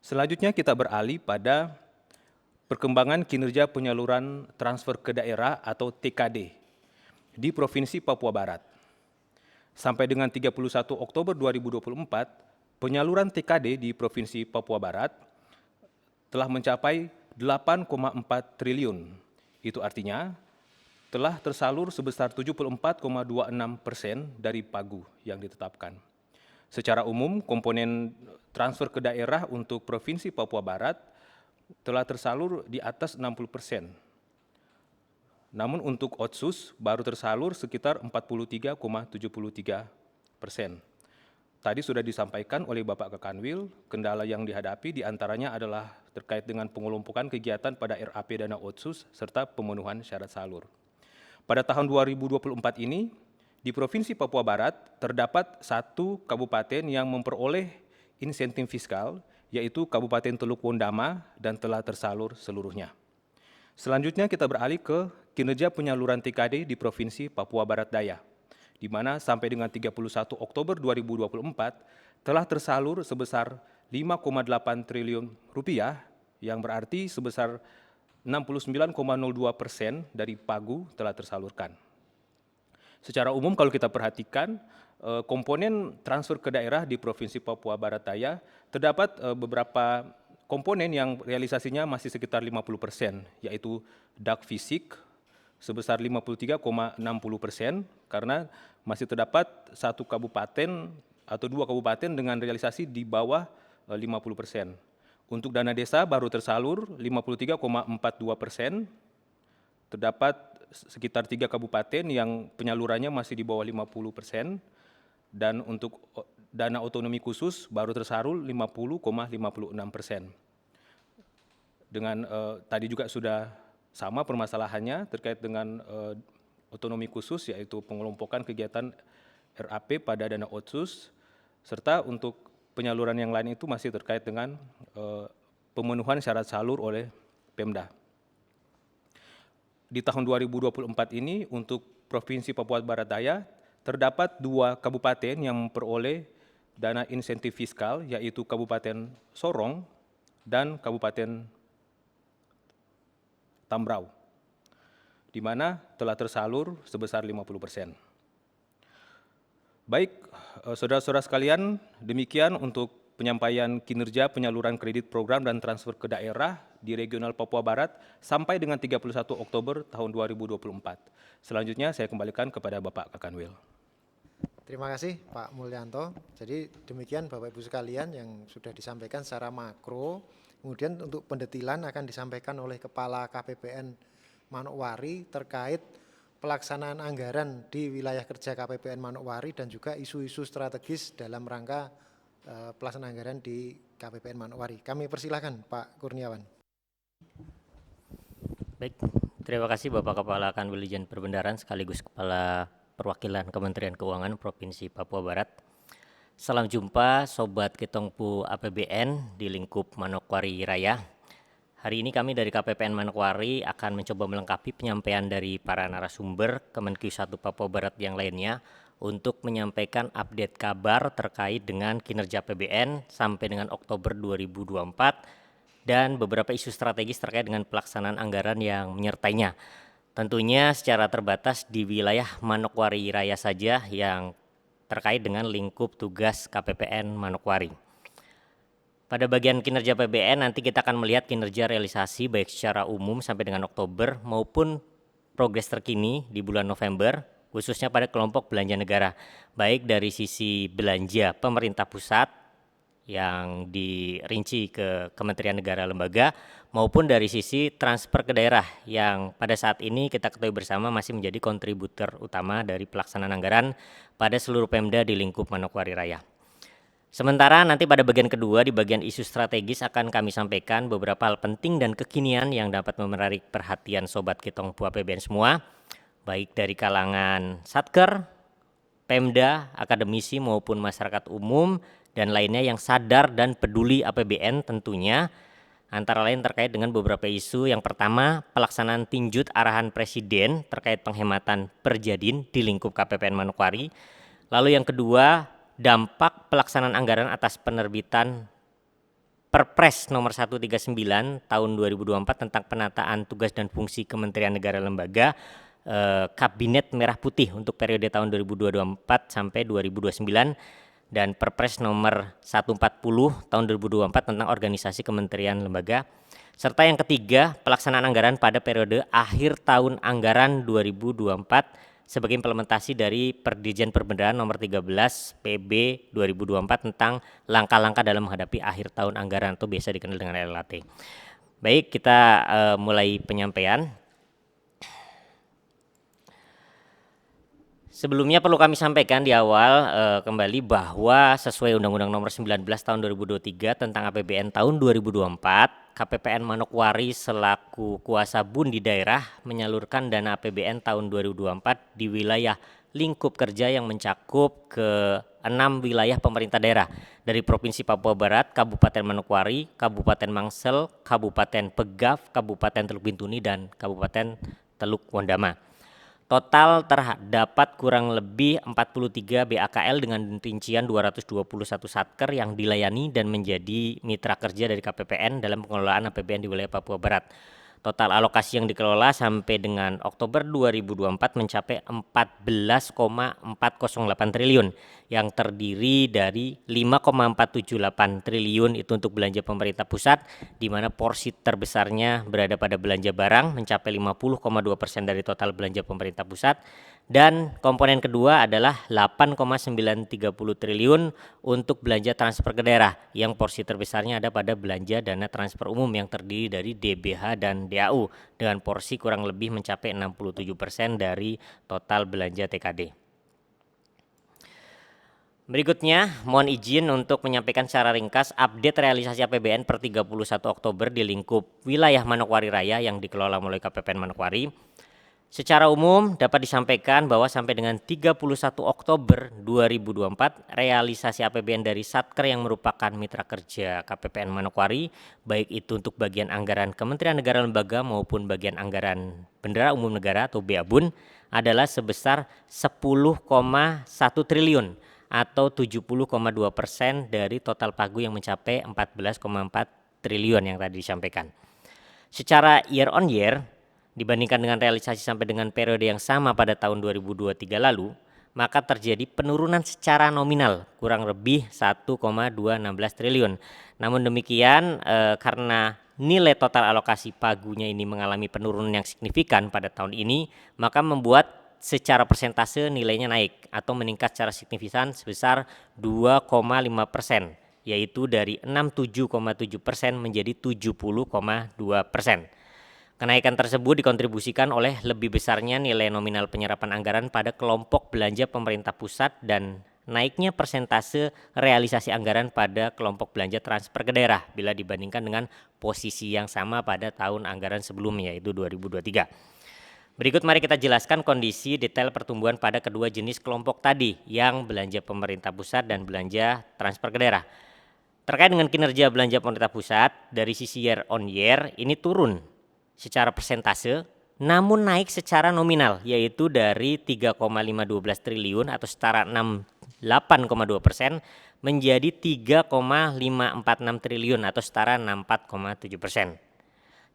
Selanjutnya kita beralih pada perkembangan kinerja penyaluran transfer ke daerah atau TKD di Provinsi Papua Barat. Sampai dengan 31 Oktober 2024, penyaluran TKD di Provinsi Papua Barat telah mencapai 8,4 triliun. Itu artinya telah tersalur sebesar 74,26% dari pagu yang ditetapkan. Secara umum, komponen transfer ke daerah untuk Provinsi Papua Barat telah tersalur di atas 60%. Namun untuk Otsus baru tersalur sekitar 43,73%. Tadi sudah disampaikan oleh Bapak Kakanwil, kendala yang dihadapi diantaranya adalah terkait dengan pengelompokan kegiatan pada RAP dana Otsus serta pemenuhan syarat salur. Pada tahun 2024 ini, di Provinsi Papua Barat terdapat 1 kabupaten yang memperoleh insentif fiskal, yaitu Kabupaten Teluk Wondama dan telah tersalur seluruhnya. Selanjutnya kita beralih ke kinerja penyaluran TKD di Provinsi Papua Barat Daya, di mana sampai dengan 31 Oktober 2024 telah tersalur sebesar 5,8 triliun rupiah, yang berarti sebesar 69,02% dari pagu telah tersalurkan. Secara umum kalau kita perhatikan, komponen transfer ke daerah di Provinsi Papua Barat Daya terdapat beberapa komponen yang realisasinya masih sekitar 50%, yaitu DAK fisik sebesar 53,60%, karena masih terdapat 1 kabupaten atau 2 kabupaten dengan realisasi di bawah 50%. Untuk dana desa baru tersalur 53,42%, terdapat sekitar 3 kabupaten yang penyalurannya masih di bawah 50%, dan untuk dana otonomi khusus baru tersalur 50,56%. Dengan tadi juga sudah sama permasalahannya terkait dengan otonomi khusus, yaitu pengelompokan kegiatan RAP pada dana Otsus, serta untuk penyaluran yang lain itu masih terkait dengan pemenuhan syarat salur oleh Pemda. Di tahun 2024 ini untuk Provinsi Papua Barat Daya terdapat 2 kabupaten yang memperoleh dana insentif fiskal, yaitu Kabupaten Sorong dan Kabupaten Tambrau, di mana telah tersalur sebesar 50%. Baik, saudara-saudara sekalian, demikian untuk penyampaian kinerja penyaluran kredit program dan transfer ke daerah di Regional Papua Barat sampai dengan 31 Oktober tahun 2024. Selanjutnya saya kembalikan kepada Bapak Kakanwil. Terima kasih Pak Mulyanto. Jadi demikian Bapak Ibu sekalian yang sudah disampaikan secara makro. Kemudian untuk pendetilan akan disampaikan oleh Kepala KPPN Manokwari terkait pelaksanaan anggaran di wilayah kerja KPPN Manokwari dan juga isu-isu strategis dalam rangka pelaksanaan anggaran di KPPN Manokwari. Kami persilahkan Pak Kurniawan. Baik, terima kasih Bapak Kepala Kanwil Dijen Perbendaharaan sekaligus Kepala Perwakilan Kementerian Keuangan Provinsi Papua Barat. Salam jumpa Sobat Kitongpu APBN di lingkup Manokwari Raya. Hari ini kami dari KPPN Manokwari akan mencoba melengkapi penyampaian dari para narasumber Kemenkyu 1 Papua Barat yang lainnya untuk menyampaikan update kabar terkait dengan kinerja APBN sampai dengan Oktober 2024 dan beberapa isu strategis terkait dengan pelaksanaan anggaran yang menyertainya. Tentunya secara terbatas di wilayah Manokwari Raya saja yang terkait dengan lingkup tugas KPPN Manokwari. Pada bagian kinerja APBN nanti kita akan melihat kinerja realisasi baik secara umum sampai dengan Oktober maupun progres terkini di bulan November, khususnya pada kelompok belanja negara, baik dari sisi belanja pemerintah pusat yang dirinci ke Kementerian Negara Lembaga maupun dari sisi transfer ke daerah yang pada saat ini kita ketahui bersama masih menjadi kontributor utama dari pelaksanaan anggaran pada seluruh Pemda di lingkup Manokwari Raya. Sementara nanti pada bagian kedua di bagian isu strategis akan kami sampaikan beberapa hal penting dan kekinian yang dapat menarik perhatian Sobat Kitongpu APBN semua, baik dari kalangan Satker, Pemda, akademisi maupun masyarakat umum dan lainnya yang sadar dan peduli APBN tentunya, antara lain terkait dengan beberapa isu. Yang pertama, pelaksanaan tinjut arahan Presiden terkait penghematan perjadin di lingkup KPPN Manokwari. Lalu yang kedua, dampak pelaksanaan anggaran atas penerbitan Perpres nomor 139 tahun 2024 tentang penataan tugas dan fungsi Kementerian Negara Lembaga Kabinet Merah Putih untuk periode tahun 2024 sampai 2029 dan Perpres nomor 140 tahun 2024 tentang organisasi Kementerian Lembaga. Serta yang ketiga, pelaksanaan anggaran pada periode akhir tahun anggaran 2024 sebagai implementasi dari Perdirjen Perbendaharaan nomor 13 PB 2024 tentang langkah-langkah dalam menghadapi akhir tahun anggaran atau biasa dikenal dengan LAT. Baik, kita mulai penyampaian. Sebelumnya perlu kami sampaikan di awal kembali bahwa sesuai Undang-Undang Nomor 19 Tahun 2023 tentang APBN tahun 2024, KPPN Manokwari selaku kuasa BUN di daerah menyalurkan dana APBN tahun 2024 di wilayah lingkup kerja yang mencakup ke 6 wilayah pemerintah daerah dari Provinsi Papua Barat, Kabupaten Manokwari, Kabupaten Mangsel, Kabupaten Pegaf, Kabupaten Teluk Bintuni, dan Kabupaten Teluk Wondama. Total terdapat kurang lebih 43 BAKL dengan rincian 221 satker yang dilayani dan menjadi mitra kerja dari KPPN dalam pengelolaan APBN di wilayah Papua Barat. Total alokasi yang dikelola sampai dengan Oktober 2024 mencapai 14,408 triliun yang terdiri dari 5,478 triliun itu untuk belanja pemerintah pusat, di mana porsi terbesarnya berada pada belanja barang mencapai 50,2% dari total belanja pemerintah pusat, dan komponen kedua adalah 8,930 triliun untuk belanja transfer ke daerah yang porsi terbesarnya ada pada belanja dana transfer umum yang terdiri dari DBH dan DAU dengan porsi kurang lebih mencapai 67% dari total belanja TKD. Berikutnya, mohon izin untuk menyampaikan secara ringkas update realisasi APBN per 31 Oktober di lingkup wilayah Manokwari Raya yang dikelola oleh KPPN Manokwari. Secara umum dapat disampaikan bahwa sampai dengan 31 Oktober 2024 realisasi APBN dari Satker yang merupakan mitra kerja KPPN Manokwari, baik itu untuk bagian anggaran Kementerian Negara Lembaga maupun bagian anggaran Bendahara Umum Negara atau BABUN adalah sebesar 10,1 triliun atau 70,2% dari total pagu yang mencapai 14,4 triliun yang tadi disampaikan. Secara year on year, dibandingkan dengan realisasi sampai dengan periode yang sama pada tahun 2023 lalu, maka terjadi penurunan secara nominal kurang lebih 1,216 triliun. Namun demikian karena nilai total alokasi pagunya ini mengalami penurunan yang signifikan pada tahun ini, maka membuat secara persentase nilainya naik atau meningkat secara signifikan sebesar 2,5%, yaitu dari 67,7% menjadi 70,2%. Kenaikan tersebut dikontribusikan oleh lebih besarnya nilai nominal penyerapan anggaran pada kelompok belanja pemerintah pusat dan naiknya persentase realisasi anggaran pada kelompok belanja transfer ke daerah bila dibandingkan dengan posisi yang sama pada tahun anggaran sebelumnya yaitu 2023. Berikut mari kita jelaskan kondisi detail pertumbuhan pada kedua jenis kelompok tadi yang belanja pemerintah pusat dan belanja transfer ke daerah. Terkait dengan kinerja belanja pemerintah pusat dari sisi year on year ini turun secara persentase namun naik secara nominal yaitu dari 3,512 triliun atau setara 68,2% menjadi 3,546 triliun atau setara 64,7%.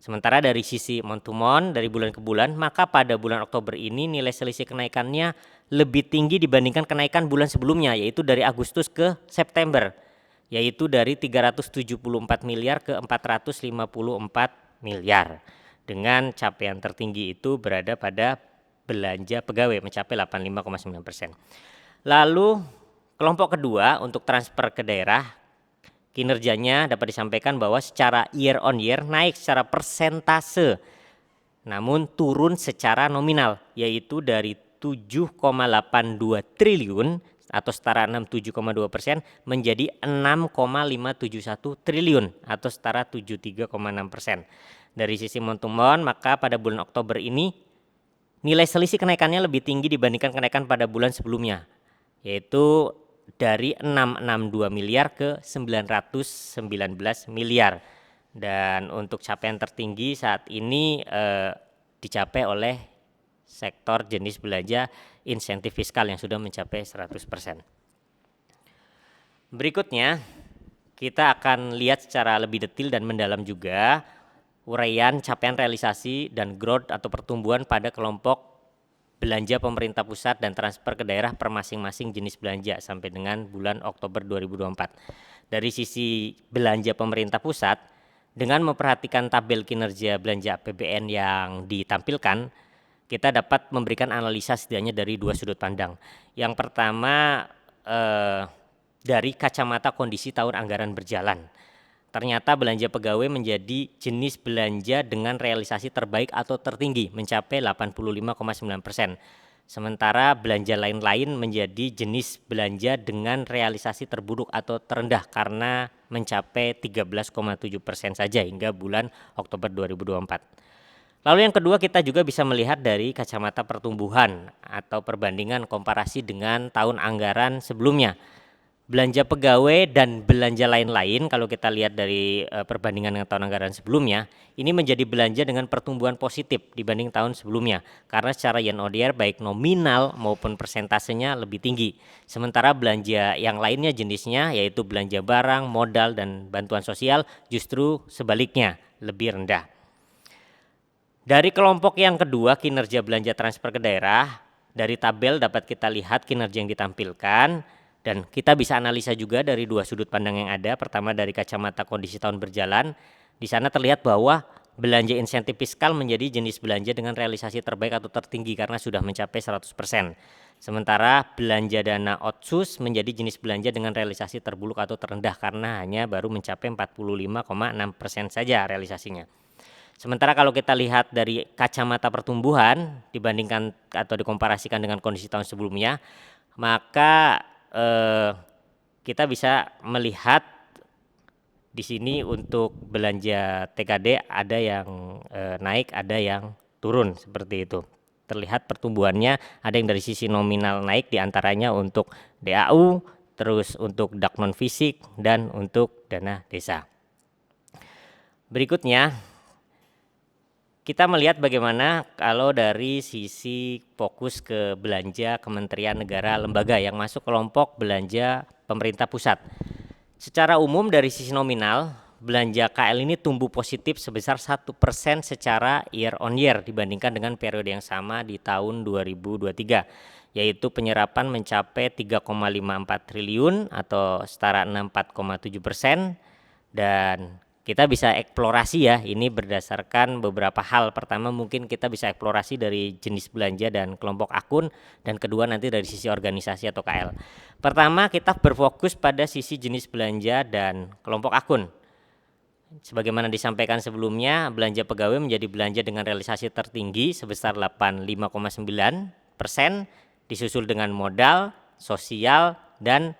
Sementara dari sisi month to month dari bulan ke bulan, maka pada bulan Oktober ini nilai selisih kenaikannya lebih tinggi dibandingkan kenaikan bulan sebelumnya, yaitu dari Agustus ke September, yaitu dari 374 miliar ke 454 miliar. Dengan capaian tertinggi itu berada pada belanja pegawai mencapai 85,9%. Lalu kelompok kedua untuk transfer ke daerah, kinerjanya dapat disampaikan bahwa secara year on year naik secara persentase, namun turun secara nominal, yaitu dari 7,82 triliun atau setara 67,2% menjadi 6,571 triliun atau setara 73,6%. Dari sisi month to month, maka pada bulan Oktober ini nilai selisih kenaikannya lebih tinggi dibandingkan kenaikan pada bulan sebelumnya, yaitu dari 662 miliar ke 919 miliar. Dan untuk capaian tertinggi saat ini dicapai oleh sektor jenis belanja insentif fiskal yang sudah mencapai 100%. Berikutnya kita akan lihat secara lebih detail dan mendalam juga uraian capaian realisasi dan growth atau pertumbuhan pada kelompok belanja pemerintah pusat dan transfer ke daerah per masing-masing jenis belanja sampai dengan bulan Oktober 2024. Dari sisi belanja pemerintah pusat, dengan memperhatikan tabel kinerja belanja APBN yang ditampilkan, kita dapat memberikan analisa setidaknya dari dua sudut pandang. Yang pertama dari kacamata kondisi tahun anggaran berjalan. Ternyata belanja pegawai menjadi jenis belanja dengan realisasi terbaik atau tertinggi mencapai 85,9%. Sementara belanja lain-lain menjadi jenis belanja dengan realisasi terburuk atau terendah karena mencapai 13,7% saja hingga bulan Oktober 2024. Lalu yang kedua, kita juga bisa melihat dari kacamata pertumbuhan atau perbandingan komparasi dengan tahun anggaran sebelumnya. Belanja pegawai dan belanja lain-lain kalau kita lihat dari perbandingan dengan tahun anggaran sebelumnya, ini menjadi belanja dengan pertumbuhan positif dibanding tahun sebelumnya karena secara year on year baik nominal maupun persentasenya lebih tinggi. Sementara belanja yang lainnya jenisnya yaitu belanja barang, modal, dan bantuan sosial justru sebaliknya lebih rendah. Dari kelompok yang kedua, kinerja belanja transfer ke daerah, dari tabel dapat kita lihat kinerja yang ditampilkan. Dan kita bisa analisa juga dari dua sudut pandang yang ada. Pertama dari kacamata kondisi tahun berjalan, di sana terlihat bahwa belanja insentif fiskal menjadi jenis belanja dengan realisasi terbaik atau tertinggi karena sudah mencapai 100%. Sementara belanja dana otsus menjadi jenis belanja dengan realisasi terburuk atau terendah karena hanya baru mencapai 45,6% saja realisasinya. Sementara kalau kita lihat dari kacamata pertumbuhan dibandingkan atau dikomparasikan dengan kondisi tahun sebelumnya, maka kita bisa melihat di sini untuk belanja TKD ada yang naik, ada yang turun seperti itu. Terlihat pertumbuhannya ada yang dari sisi nominal naik diantaranya untuk DAU, terus untuk dak non fisik dan untuk dana desa. Berikutnya kita melihat bagaimana kalau dari sisi fokus ke belanja kementerian negara lembaga yang masuk kelompok belanja pemerintah pusat. Secara umum dari sisi nominal, belanja KL ini tumbuh positif sebesar 1% secara year on year dibandingkan dengan periode yang sama di tahun 2023, yaitu penyerapan mencapai 3,54 triliun atau setara 64,7%. Dan kita bisa eksplorasi ya, ini berdasarkan beberapa hal. Pertama mungkin kita bisa eksplorasi dari jenis belanja dan kelompok akun, dan kedua nanti dari sisi organisasi atau KL. Pertama kita berfokus pada sisi jenis belanja dan kelompok akun. Sebagaimana disampaikan sebelumnya, belanja pegawai menjadi belanja dengan realisasi tertinggi sebesar 85,9%, disusul dengan modal, sosial, dan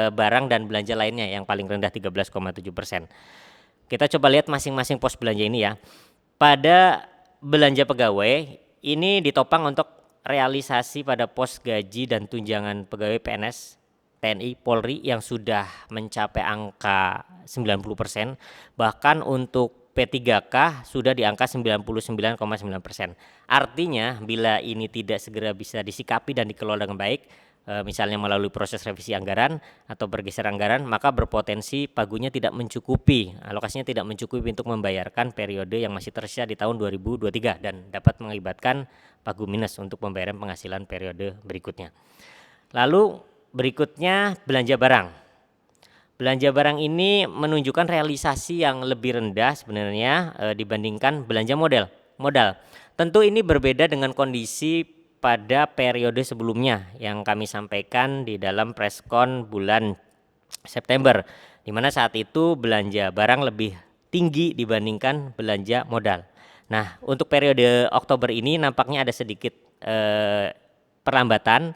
barang dan belanja lainnya yang paling rendah 13,7%. Kita coba lihat masing-masing pos belanja ini ya. Pada belanja pegawai ini ditopang untuk realisasi pada pos gaji dan tunjangan pegawai PNS, TNI, Polri yang sudah mencapai angka 90%. Bahkan untuk P3K sudah di angka 99,9%. Artinya bila ini tidak segera bisa disikapi dan dikelola dengan baik, misalnya melalui proses revisi anggaran atau bergeser anggaran, maka berpotensi pagunya tidak mencukupi, alokasinya tidak mencukupi untuk membayarkan periode yang masih tersisa di tahun 2023 dan dapat mengakibatkan pagu minus untuk pembayaran penghasilan periode berikutnya. Lalu berikutnya belanja barang. Belanja barang ini menunjukkan realisasi yang lebih rendah sebenarnya dibandingkan belanja modal. Tentu ini berbeda dengan kondisi pada periode sebelumnya yang kami sampaikan di dalam preskon bulan September, di mana saat itu belanja barang lebih tinggi dibandingkan belanja modal. Nah, untuk periode Oktober ini nampaknya ada sedikit perlambatan.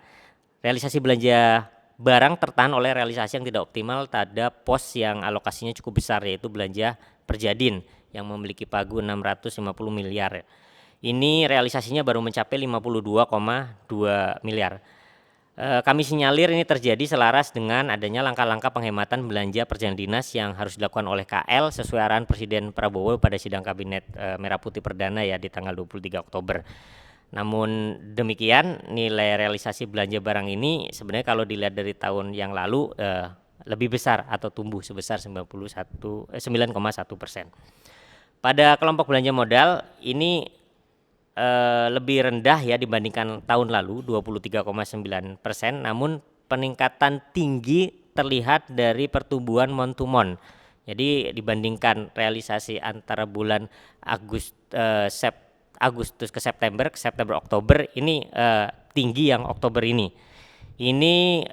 Realisasi belanja barang tertahan oleh realisasi yang tidak optimal pada pos yang alokasinya cukup besar, yaitu belanja Perjadin yang memiliki pagu 650 miliar. Ini realisasinya baru mencapai 52,2 miliar. Kami sinyalir ini terjadi selaras dengan adanya langkah-langkah penghematan belanja perjalanan dinas yang harus dilakukan oleh KL sesuai arahan Presiden Prabowo pada sidang Kabinet Merah Putih Perdana ya di tanggal 23 Oktober. Namun demikian nilai realisasi belanja barang ini sebenarnya kalau dilihat dari tahun yang lalu lebih besar atau tumbuh sebesar 9,1%. Pada kelompok belanja modal ini lebih rendah ya dibandingkan tahun lalu 23,9%, namun peningkatan tinggi terlihat dari pertumbuhan month to month. Jadi dibandingkan realisasi antara bulan Agustus ke September Oktober ini tinggi yang Oktober ini. Ini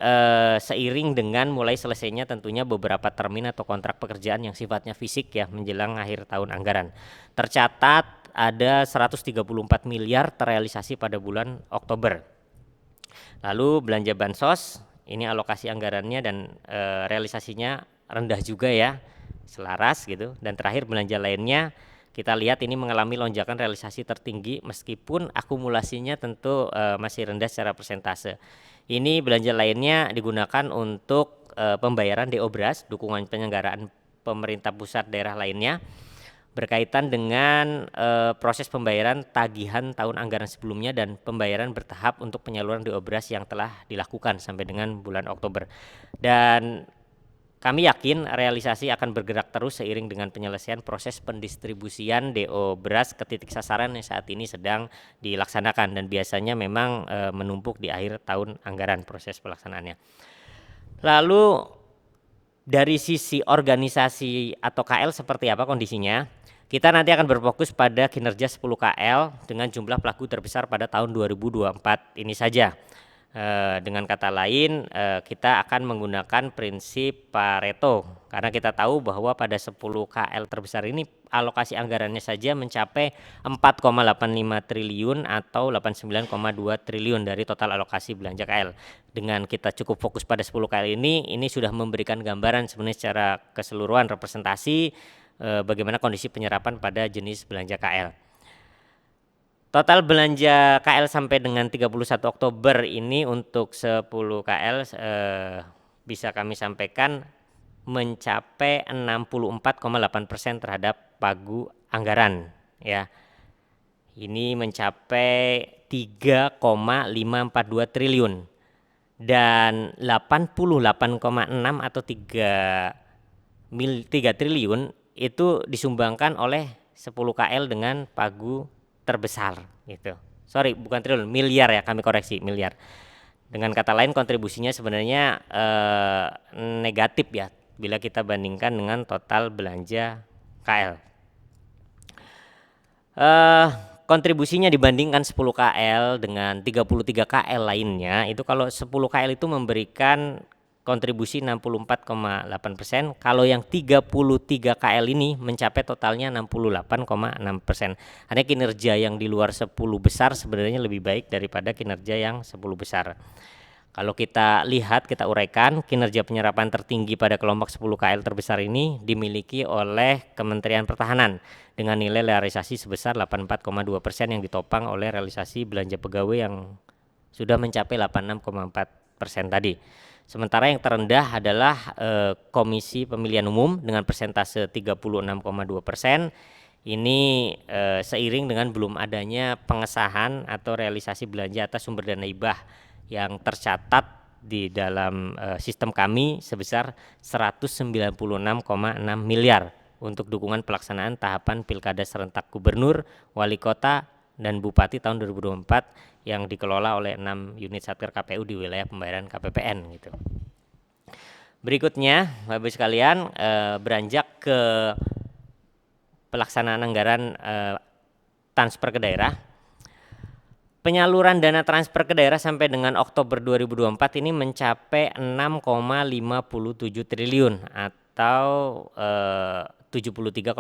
seiring dengan mulai selesainya tentunya beberapa termin atau kontrak pekerjaan yang sifatnya fisik ya menjelang akhir tahun anggaran. Tercatat ada 134 miliar terrealisasi pada bulan Oktober. Lalu belanja bansos, ini alokasi anggarannya dan realisasinya rendah juga ya, selaras gitu. Dan terakhir belanja lainnya, kita lihat ini mengalami lonjakan realisasi tertinggi meskipun akumulasinya tentu masih rendah secara persentase. Ini belanja lainnya digunakan untuk pembayaran DO Beras, dukungan penyelenggaraan pemerintah pusat daerah lainnya, berkaitan dengan proses pembayaran tagihan tahun anggaran sebelumnya dan pembayaran bertahap untuk penyaluran DO Beras yang telah dilakukan sampai dengan bulan Oktober. Dan kami yakin realisasi akan bergerak terus seiring dengan penyelesaian proses pendistribusian DO Beras ke titik sasaran yang saat ini sedang dilaksanakan dan biasanya memang menumpuk di akhir tahun anggaran proses pelaksanaannya. Lalu dari sisi organisasi atau KL seperti apa kondisinya? Kita nanti akan berfokus pada kinerja 10 KL dengan jumlah pelaku terbesar pada tahun 2024 ini saja. Dengan kata lain kita akan menggunakan prinsip Pareto karena kita tahu bahwa pada 10 KL terbesar ini alokasi anggarannya saja mencapai 4,85 triliun atau 89,2 triliun dari total alokasi belanja KL. Dengan kita cukup fokus pada 10 KL ini sudah memberikan gambaran sebenarnya secara keseluruhan representasi bagaimana kondisi penyerapan pada jenis belanja KL. Total belanja KL sampai dengan 31 Oktober ini untuk 10 KL bisa kami sampaikan mencapai 64,8% terhadap pagu anggaran ya. Ini mencapai 3,542 triliun dan 88,6 atau 3 triliun itu disumbangkan oleh 10 KL dengan pagu terbesar gitu. Sorry, bukan triliun, miliar ya, kami koreksi, miliar. Dengan kata lain kontribusinya sebenarnya negatif ya bila kita bandingkan dengan total belanja KL. Kontribusinya dibandingkan 10 KL dengan 33 KL lainnya, itu kalau 10 KL itu memberikan kontribusi 64,8%, kalau yang 33 KL ini mencapai totalnya 68,6%. Artinya kinerja yang di luar 10 besar sebenarnya lebih baik daripada kinerja yang 10 besar. Kalau kita lihat, kita uraikan, kinerja penyerapan tertinggi pada kelompok 10 KL terbesar ini dimiliki oleh Kementerian Pertahanan dengan nilai realisasi sebesar 84,2% yang ditopang oleh realisasi belanja pegawai yang sudah mencapai 86,4% tadi. Sementara yang terendah adalah Komisi Pemilihan Umum dengan persentase 36,2%. Ini seiring dengan belum adanya pengesahan atau realisasi belanja atas sumber dana hibah yang tercatat di dalam sistem kami sebesar 196,6 miliar untuk dukungan pelaksanaan tahapan Pilkada serentak Gubernur, Wali Kota, dan Bupati tahun 2024 yang dikelola oleh 6 unit Satker KPU di wilayah pembayaran KPPN gitu. Berikutnya, Bapak Ibu sekalian, beranjak ke pelaksanaan anggaran transfer ke daerah. Penyaluran dana transfer ke daerah sampai dengan Oktober 2024 ini mencapai 6,57 triliun atau 73,6%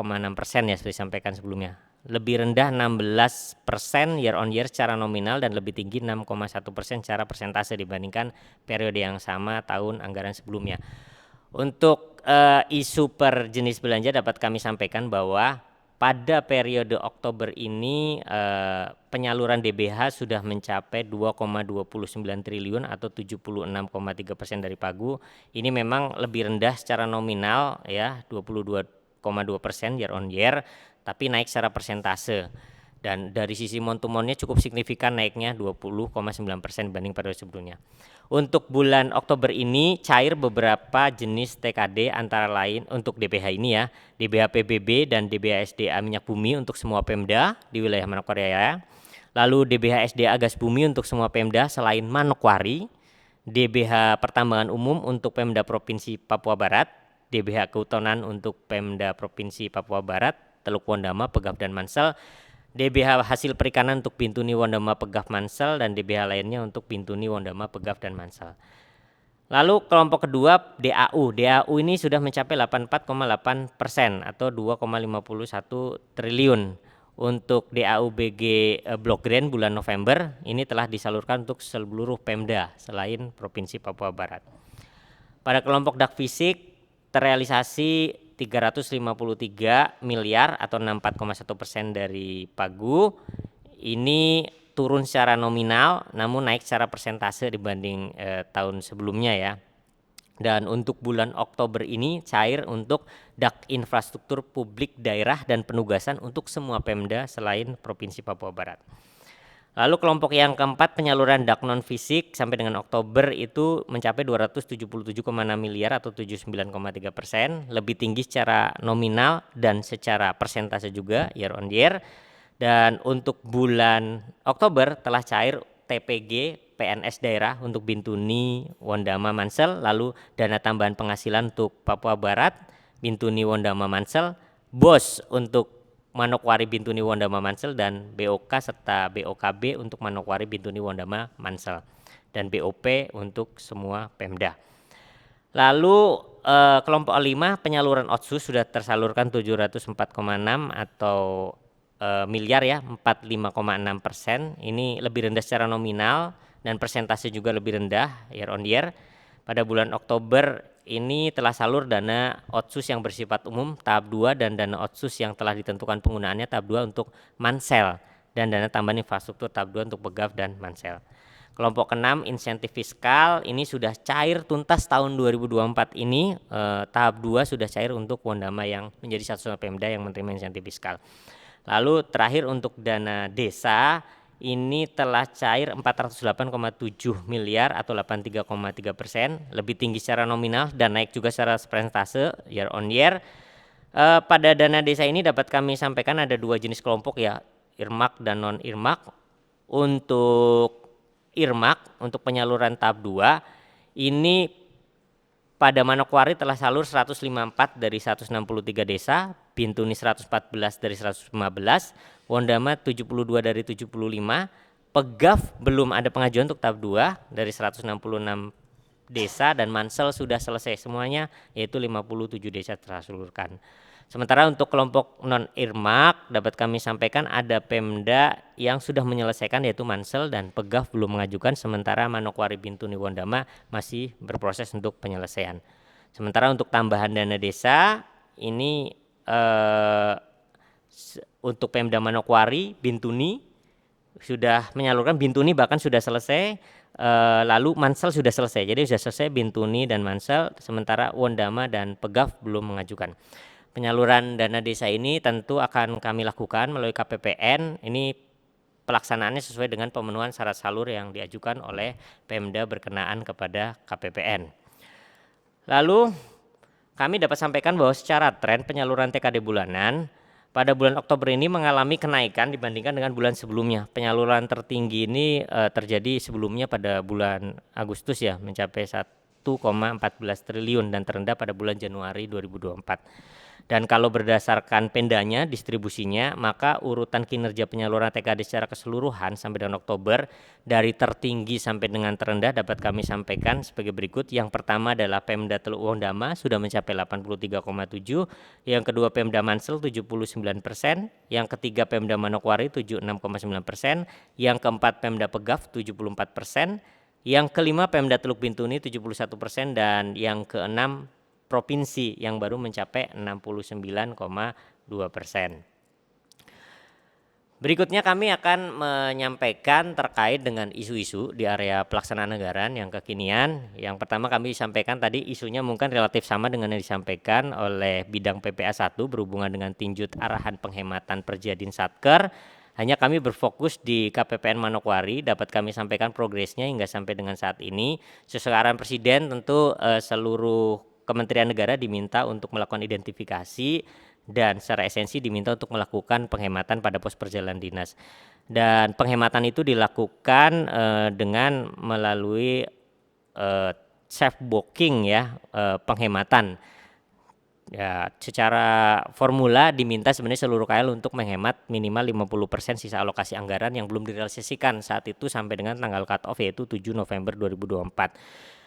ya, seperti disampaikan sebelumnya. Lebih rendah 16% year on year secara nominal dan lebih tinggi 6,1% secara persentase dibandingkan periode yang sama tahun anggaran sebelumnya. Untuk isu per jenis belanja dapat kami sampaikan bahwa pada periode Oktober ini penyaluran DBH sudah mencapai 2,29 triliun atau 76,3% dari pagu. Ini memang lebih rendah secara nominal ya, 22,2% year on year, tapi naik secara persentase. Dan dari sisi montumonnya cukup signifikan naiknya 20,9% dibanding periode sebelumnya. Untuk bulan Oktober ini cair beberapa jenis TKD antara lain untuk DBH ini ya, DBH PBB dan DBH SDA minyak bumi untuk semua Pemda di wilayah Manokwari Raya. Lalu DBH SDA gas bumi untuk semua Pemda selain Manokwari, DBH pertambangan umum untuk Pemda Provinsi Papua Barat, DBH kehutanan untuk Pemda Provinsi Papua Barat, Teluk Wondama, Pegaf dan Mansel, DBH hasil perikanan untuk Bintuni, Wondama, Pegaf, Mansel, dan DBH lainnya untuk Bintuni, Wondama, Pegaf, dan Mansel. Lalu kelompok kedua DAU. DAU ini sudah mencapai 84,8% atau 2,51 triliun. Untuk DAU BG Blok Grand bulan November ini telah disalurkan untuk seluruh Pemda selain Provinsi Papua Barat. Pada kelompok dak fisik terrealisasi 353 miliar atau 64,1% dari pagu. Ini turun secara nominal namun naik secara persentase dibanding tahun sebelumnya ya. Dan untuk bulan Oktober ini cair untuk dak infrastruktur publik daerah dan penugasan untuk semua Pemda selain Provinsi Papua Barat. Lalu kelompok yang keempat penyaluran dak non fisik sampai dengan Oktober itu mencapai 277,6 miliar atau 79,3%, lebih tinggi secara nominal dan secara persentase juga year on year. Dan untuk bulan Oktober telah cair TPG PNS daerah untuk Bintuni, Wondama, Mansel, lalu dana tambahan penghasilan untuk Papua Barat, Bintuni, Wondama, Mansel, BOS untuk Manokwari, Bintuni, Wondama, Mansel, dan BOK serta BOKB untuk Manokwari, Bintuni, Wondama, Mansel, dan BOP untuk semua Pemda. Lalu kelompok 5 penyaluran otsus sudah tersalurkan 704,6 atau miliar ya, 45,6%. Ini lebih rendah secara nominal dan persentase juga lebih rendah year on year. Pada bulan Oktober ini telah salur dana otsus yang bersifat umum tahap 2 dan dana otsus yang telah ditentukan penggunaannya tahap 2 untuk Mansel dan dana tambahan infrastruktur tahap 2 untuk Pegaf dan Mansel. Kelompok 6 insentif fiskal ini sudah cair tuntas tahun 2024 ini, tahap 2 sudah cair untuk Wondama yang menjadi satu-satunya Pemda yang menerima insentif fiskal. Lalu terakhir untuk dana desa ini telah cair 408,7 miliar atau 83,3%, lebih tinggi secara nominal dan naik juga secara persentase year on year. Pada dana desa ini dapat kami sampaikan ada dua jenis kelompok ya, irmak dan non irmak. Untuk irmak untuk penyaluran tahap 2 ini pada Manokwari telah salur 154 dari 163 desa, Bintuni 114 dari 115, Wondama 72 dari 75, Pegaf belum ada pengajuan untuk tahap 2 dari 166 desa dan Mansel sudah selesai semuanya yaitu 57 desa tersalurkan. Sementara untuk kelompok non irmak dapat kami sampaikan ada Pemda yang sudah menyelesaikan yaitu Mansel dan Pegaf belum mengajukan, sementara Manokwari, Bintuni, Wondama masih berproses untuk penyelesaian. Sementara untuk tambahan dana desa ini untuk Pemda Manokwari, Bintuni sudah menyalurkan, Bintuni bahkan sudah selesai, lalu Mansel sudah selesai. Jadi sudah selesai Bintuni dan Mansel, sementara Wondama dan Pegaf belum mengajukan. Penyaluran dana desa ini tentu akan kami lakukan melalui KPPN. Ini pelaksanaannya sesuai dengan pemenuhan syarat salur yang diajukan oleh Pemda berkenaan kepada KPPN. Lalu kami dapat sampaikan bahwa secara tren penyaluran TKD bulanan pada bulan Oktober ini mengalami kenaikan dibandingkan dengan bulan sebelumnya. Penyaluran tertinggi ini terjadi sebelumnya pada bulan Agustus ya, mencapai 1,14 triliun dan terendah pada bulan Januari 2024. Dan kalau berdasarkan pendanya, distribusinya, maka urutan kinerja penyaluran TKD secara keseluruhan sampai dengan Oktober dari tertinggi sampai dengan terendah dapat kami sampaikan sebagai berikut. Yang pertama adalah Pemda Teluk Wondama sudah mencapai 83,7, yang kedua Pemda Mansel 79%, yang ketiga Pemda Manokwari 76,9%, yang keempat Pemda Pegaf 74%, yang kelima Pemda Teluk Bintuni 71%, dan yang keenam provinsi yang baru mencapai 69,2%. Berikutnya kami akan menyampaikan terkait dengan isu-isu di area pelaksanaan anggaran yang kekinian. Yang pertama kami sampaikan tadi isunya mungkin relatif sama dengan yang disampaikan oleh bidang PPA 1 berhubungan dengan tinjut arahan penghematan Perjadin Satker. Hanya kami berfokus di KPPN Manokwari, dapat kami sampaikan progresnya hingga sampai dengan saat ini. Sesuai arahan Presiden tentu seluruh Kementerian Negara diminta untuk melakukan identifikasi dan secara esensi diminta untuk melakukan penghematan pada pos perjalanan dinas. Dan penghematan itu dilakukan dengan melalui self booking ya, penghematan. Ya, secara formula diminta sebenarnya seluruh KL untuk menghemat minimal 50% sisa alokasi anggaran yang belum direalisasikan saat itu sampai dengan tanggal cut off yaitu 7 November 2024.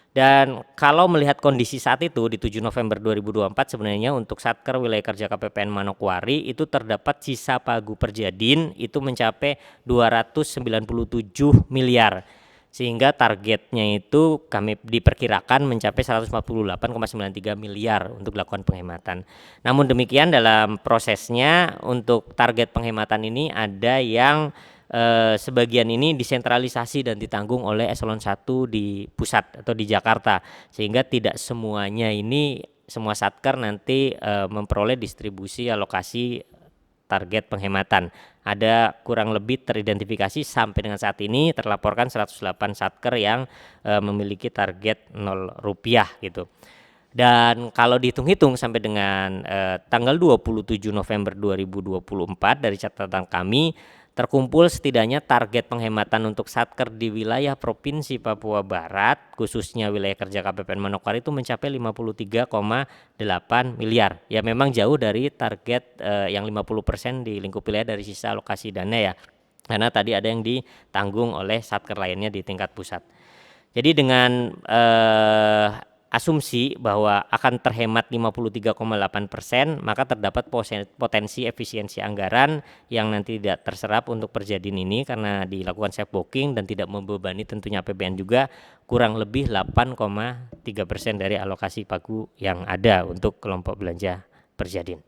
Dan kalau melihat kondisi saat itu di 7 November 2024 sebenarnya untuk Satker wilayah kerja KPPN Manokwari itu terdapat sisa pagu Perjadin itu mencapai 297 miliar. Sehingga targetnya itu kami diperkirakan mencapai 148,93 miliar untuk dilakukan penghematan. Namun demikian dalam prosesnya untuk target penghematan ini ada yang sebagian ini disentralisasi dan ditanggung oleh eselon 1 di pusat atau di Jakarta, sehingga tidak semuanya ini semua Satker nanti memperoleh distribusi alokasi target penghematan. Ada kurang lebih teridentifikasi sampai dengan saat ini terlaporkan 108 Satker yang memiliki target 0 rupiah gitu. Dan kalau dihitung-hitung sampai dengan tanggal 27 November 2024 dari catatan kami terkumpul setidaknya target penghematan untuk Satker di wilayah Provinsi Papua Barat, khususnya wilayah kerja KPPN Manokwari itu mencapai 53,8 miliar. Ya memang jauh dari target yang 50% di lingkup wilayah dari sisa alokasi dana ya. Karena tadi ada yang ditanggung oleh Satker lainnya di tingkat pusat. Jadi dengan asumsi bahwa akan terhemat 53,8%, maka terdapat potensi efisiensi anggaran yang nanti tidak terserap untuk Perjadin ini karena dilakukan self booking dan tidak membebani tentunya APBN juga kurang lebih 8,3% dari alokasi pagu yang ada untuk kelompok belanja Perjadin.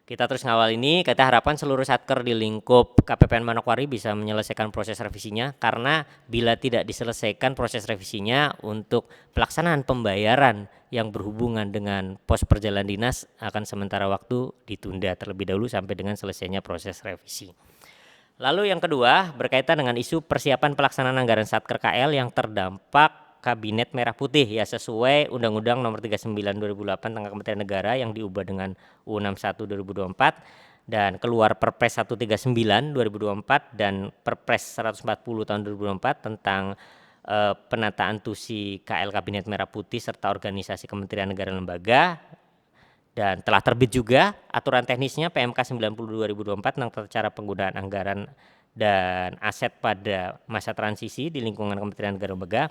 Kita terus ngawal ini, kita harapkan seluruh Satker di lingkup KPPN Manokwari bisa menyelesaikan proses revisinya, karena bila tidak diselesaikan proses revisinya untuk pelaksanaan pembayaran yang berhubungan dengan pos perjalanan dinas akan sementara waktu ditunda terlebih dahulu sampai dengan selesainya proses revisi. Lalu yang kedua berkaitan dengan isu persiapan pelaksanaan anggaran Satker KL yang terdampak Kabinet Merah Putih ya sesuai Undang-Undang Nomor 39 2008 tentang Kementerian Negara yang diubah dengan U61 2024 dan keluar Perpres 139 2024 dan Perpres 140 tahun 2024 tentang penataan TUSI KL Kabinet Merah Putih serta organisasi Kementerian Negara Lembaga. Dan telah terbit juga aturan teknisnya PMK 90 2024 tentang tata cara penggunaan anggaran dan aset pada masa transisi di lingkungan Kementerian Negara Lembaga.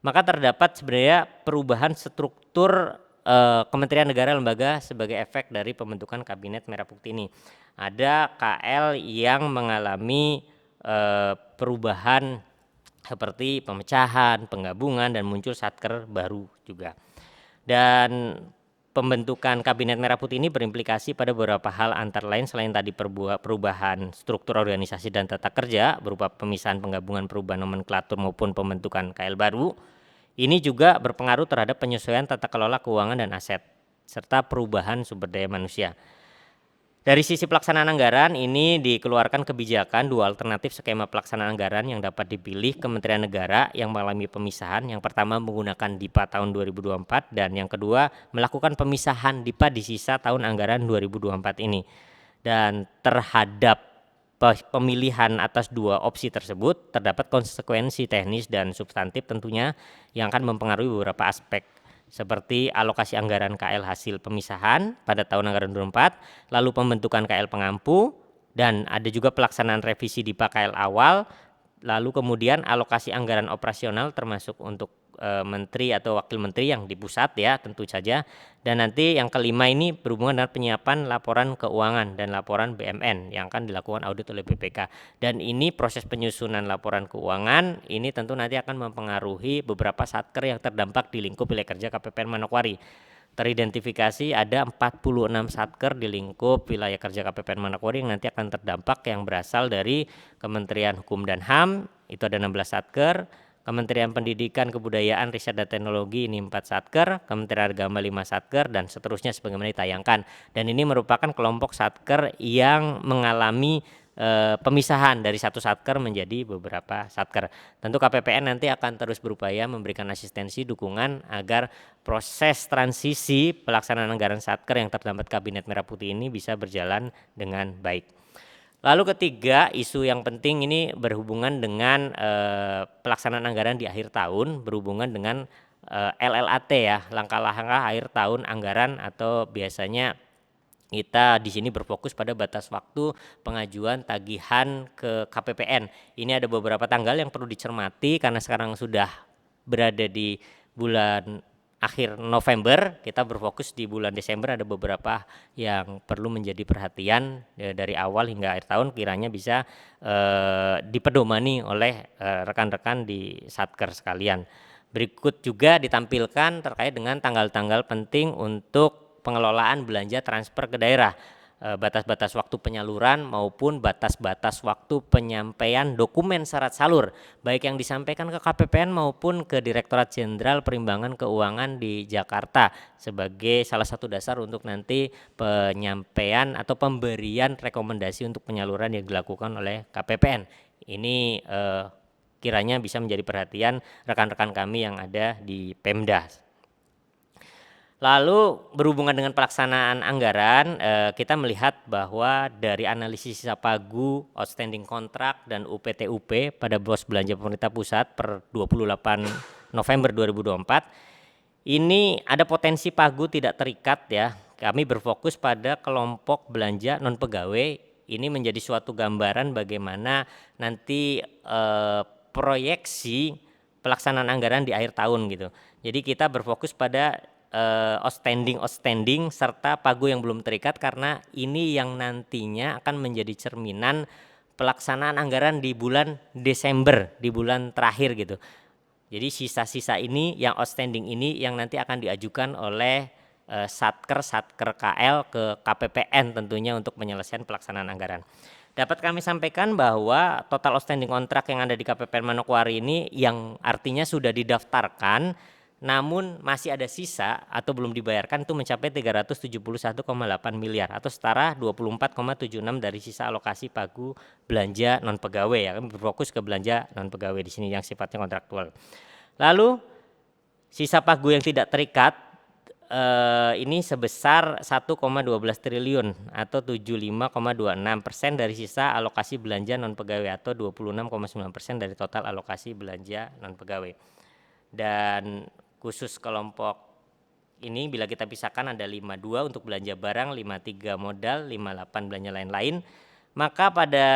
Maka terdapat sebenarnya perubahan struktur Kementerian Negara Lembaga sebagai efek dari pembentukan Kabinet Merah Putih ini. Ada KL yang mengalami perubahan seperti pemecahan, penggabungan, dan muncul Satker baru juga. Dan pembentukan Kabinet Merah Putih ini berimplikasi pada beberapa hal antara lain selain tadi perubahan struktur organisasi dan tata kerja berupa pemisahan, penggabungan, perubahan nomenklatur maupun pembentukan KL baru. Ini juga berpengaruh terhadap penyesuaian tata kelola keuangan dan aset serta perubahan sumber daya manusia. Dari sisi pelaksanaan anggaran, ini dikeluarkan kebijakan dua alternatif skema pelaksanaan anggaran yang dapat dipilih Kementerian Negara yang mengalami pemisahan. Yang pertama menggunakan DIPA tahun 2024 dan yang kedua melakukan pemisahan DIPA di sisa tahun anggaran 2024 ini. Dan terhadap pemilihan atas dua opsi tersebut terdapat konsekuensi teknis dan substantif tentunya yang akan mempengaruhi beberapa aspek seperti alokasi anggaran KL hasil pemisahan pada tahun anggaran 2024, lalu pembentukan KL pengampu, dan ada juga pelaksanaan revisi DIPA KL awal, lalu kemudian alokasi anggaran operasional termasuk untuk menteri atau wakil menteri yang di pusat ya tentu saja, dan nanti yang kelima ini berhubungan dengan penyiapan laporan keuangan dan laporan BMN yang akan dilakukan audit oleh BPK. Dan ini proses penyusunan laporan keuangan ini tentu nanti akan mempengaruhi beberapa satker yang terdampak di lingkup wilayah kerja KPPN Manokwari. Teridentifikasi ada 46 satker di lingkup wilayah kerja KPPN Manokwari yang nanti akan terdampak yang berasal dari Kementerian Hukum dan HAM, itu ada 16 satker, Kementerian Pendidikan, Kebudayaan, Riset dan Teknologi ini 4 satker, Kementerian Agama 5 satker, dan seterusnya sebagaimana ditayangkan. Dan ini merupakan kelompok satker yang mengalami pemisahan dari satu satker menjadi beberapa satker. Tentu KPPN nanti akan terus berupaya memberikan asistensi dukungan agar proses transisi pelaksanaan anggaran satker yang terdapat Kabinet Merah Putih ini bisa berjalan dengan baik. Lalu ketiga, isu yang penting ini berhubungan dengan pelaksanaan anggaran di akhir tahun, berhubungan dengan LLAT ya, langkah-langkah akhir tahun anggaran, atau biasanya kita di sini berfokus pada batas waktu pengajuan tagihan ke KPPN. Ini ada beberapa tanggal yang perlu dicermati karena sekarang sudah berada di bulan akhir November, kita berfokus di bulan Desember, ada beberapa yang perlu menjadi perhatian dari awal hingga akhir tahun, kiranya bisa dipedomani oleh rekan-rekan di Satker sekalian. Berikut juga ditampilkan terkait dengan tanggal-tanggal penting untuk pengelolaan belanja transfer ke daerah, batas-batas waktu penyaluran maupun batas-batas waktu penyampaian dokumen syarat salur, baik yang disampaikan ke KPPN maupun ke Direktorat Jenderal Perimbangan Keuangan di Jakarta sebagai salah satu dasar untuk nanti penyampaian atau pemberian rekomendasi untuk penyaluran yang dilakukan oleh KPPN. Ini kiranya bisa menjadi perhatian rekan-rekan kami yang ada di Pemda. Lalu berhubungan dengan pelaksanaan anggaran, kita melihat bahwa dari analisis sisa pagu, outstanding kontrak, dan UPT-UP pada pos belanja pemerintah pusat per 28 November 2024, ini ada potensi pagu tidak terikat ya. Kami berfokus pada kelompok belanja non pegawai, ini menjadi suatu gambaran bagaimana nanti proyeksi pelaksanaan anggaran di akhir tahun gitu. Jadi kita berfokus pada outstanding serta pagu yang belum terikat, karena ini yang nantinya akan menjadi cerminan pelaksanaan anggaran di bulan Desember, di bulan terakhir gitu. Jadi sisa-sisa ini yang outstanding ini yang nanti akan diajukan oleh satker KL ke KPPN tentunya untuk penyelesaian pelaksanaan anggaran. Dapat kami sampaikan bahwa total outstanding kontrak yang ada di KPPN Manokwari ini yang artinya sudah didaftarkan namun masih ada sisa atau belum dibayarkan itu mencapai 371,8 miliar atau setara 24,76 dari sisa alokasi pagu belanja non pegawai ya. Kami berfokus ke belanja non pegawai di sini yang sifatnya kontraktual. Lalu sisa pagu yang tidak terikat ini sebesar 1,12 triliun atau 75,26% dari sisa alokasi belanja non pegawai atau 26,9% dari total alokasi belanja non pegawai. Dan khusus kelompok ini bila kita pisahkan ada 52 untuk belanja barang, 53 modal, 58 belanja lain-lain. Maka pada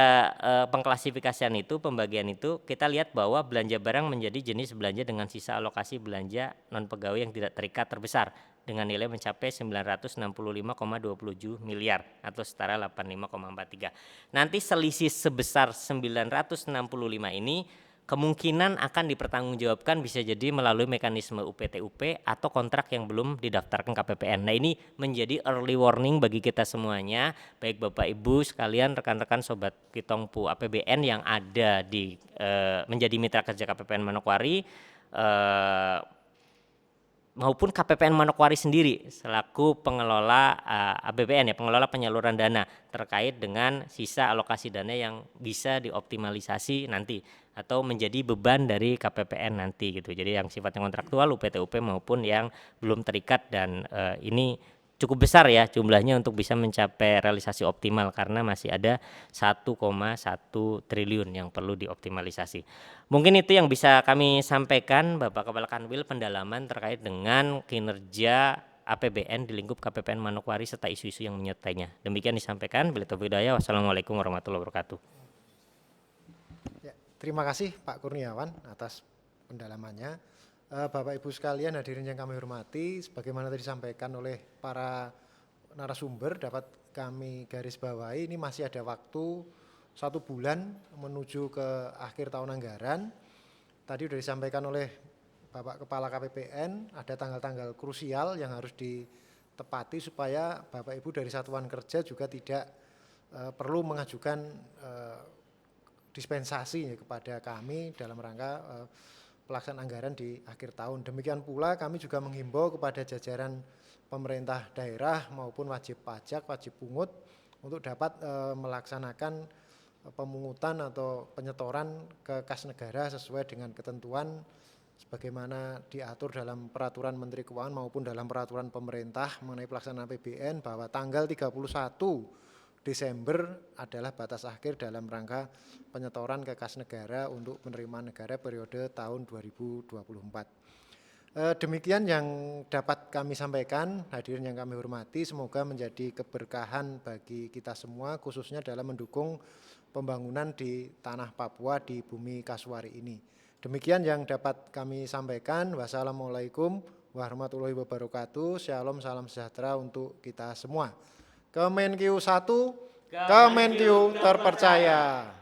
pengklasifikasian itu, pembagian itu kita lihat bahwa belanja barang menjadi jenis belanja dengan sisa alokasi belanja non pegawai yang tidak terikat terbesar dengan nilai mencapai 965,27 miliar atau setara 85,43. Nanti selisih sebesar 965 ini kemungkinan akan dipertanggungjawabkan bisa jadi melalui mekanisme UPT-UP atau kontrak yang belum didaftarkan KPPN. Nah ini menjadi early warning bagi kita semuanya, baik Bapak Ibu sekalian, rekan-rekan Sobat Kitongpu APBN yang ada di menjadi mitra kerja KPPN Manokwari, maupun KPPN Manokwari sendiri selaku pengelola APBN ya, pengelola penyaluran dana terkait dengan sisa alokasi dana yang bisa dioptimalisasi nanti atau menjadi beban dari KPPN nanti gitu. Jadi yang sifatnya kontraktual UPT-UP maupun yang belum terikat, dan ini cukup besar ya jumlahnya untuk bisa mencapai realisasi optimal karena masih ada 1,1 triliun yang perlu dioptimalisasi. Mungkin itu yang bisa kami sampaikan Bapak Kepala Kanwil, pendalaman terkait dengan kinerja APBN di lingkup KPPN Manokwari serta isu-isu yang menyertainya. Demikian disampaikan. Bila taufiq hidayah. Wassalamualaikum warahmatullahi wabarakatuh. Ya, terima kasih Pak Kurniawan atas pendalamannya. Bapak Ibu sekalian hadirin yang kami hormati, sebagaimana tadi disampaikan oleh para narasumber dapat kami garis bawahi, ini masih ada waktu 1 bulan menuju ke akhir tahun anggaran. Tadi sudah disampaikan oleh Bapak Kepala KPPN, ada tanggal-tanggal krusial yang harus ditepati supaya Bapak Ibu dari satuan kerja juga tidak perlu mengajukan dispensasi kepada kami dalam rangka pelaksanaan anggaran di akhir tahun. Demikian pula kami juga menghimbau kepada jajaran pemerintah daerah maupun wajib pajak, wajib pungut untuk dapat melaksanakan pemungutan atau penyetoran ke kas negara sesuai dengan ketentuan sebagaimana diatur dalam peraturan Menteri Keuangan maupun dalam peraturan pemerintah mengenai pelaksanaan APBN, bahwa tanggal 31 Desember adalah batas akhir dalam rangka penyetoran ke kas negara untuk penerimaan negara periode tahun 2024. Demikian yang dapat kami sampaikan, hadirin yang kami hormati, semoga menjadi keberkahan bagi kita semua khususnya dalam mendukung pembangunan di tanah Papua, di bumi Kasuari ini. Demikian yang dapat kami sampaikan. Wassalamualaikum warahmatullahi wabarakatuh. Shalom, salam sejahtera untuk kita semua. Kemenkeu 1, Kemenkeu terpercaya.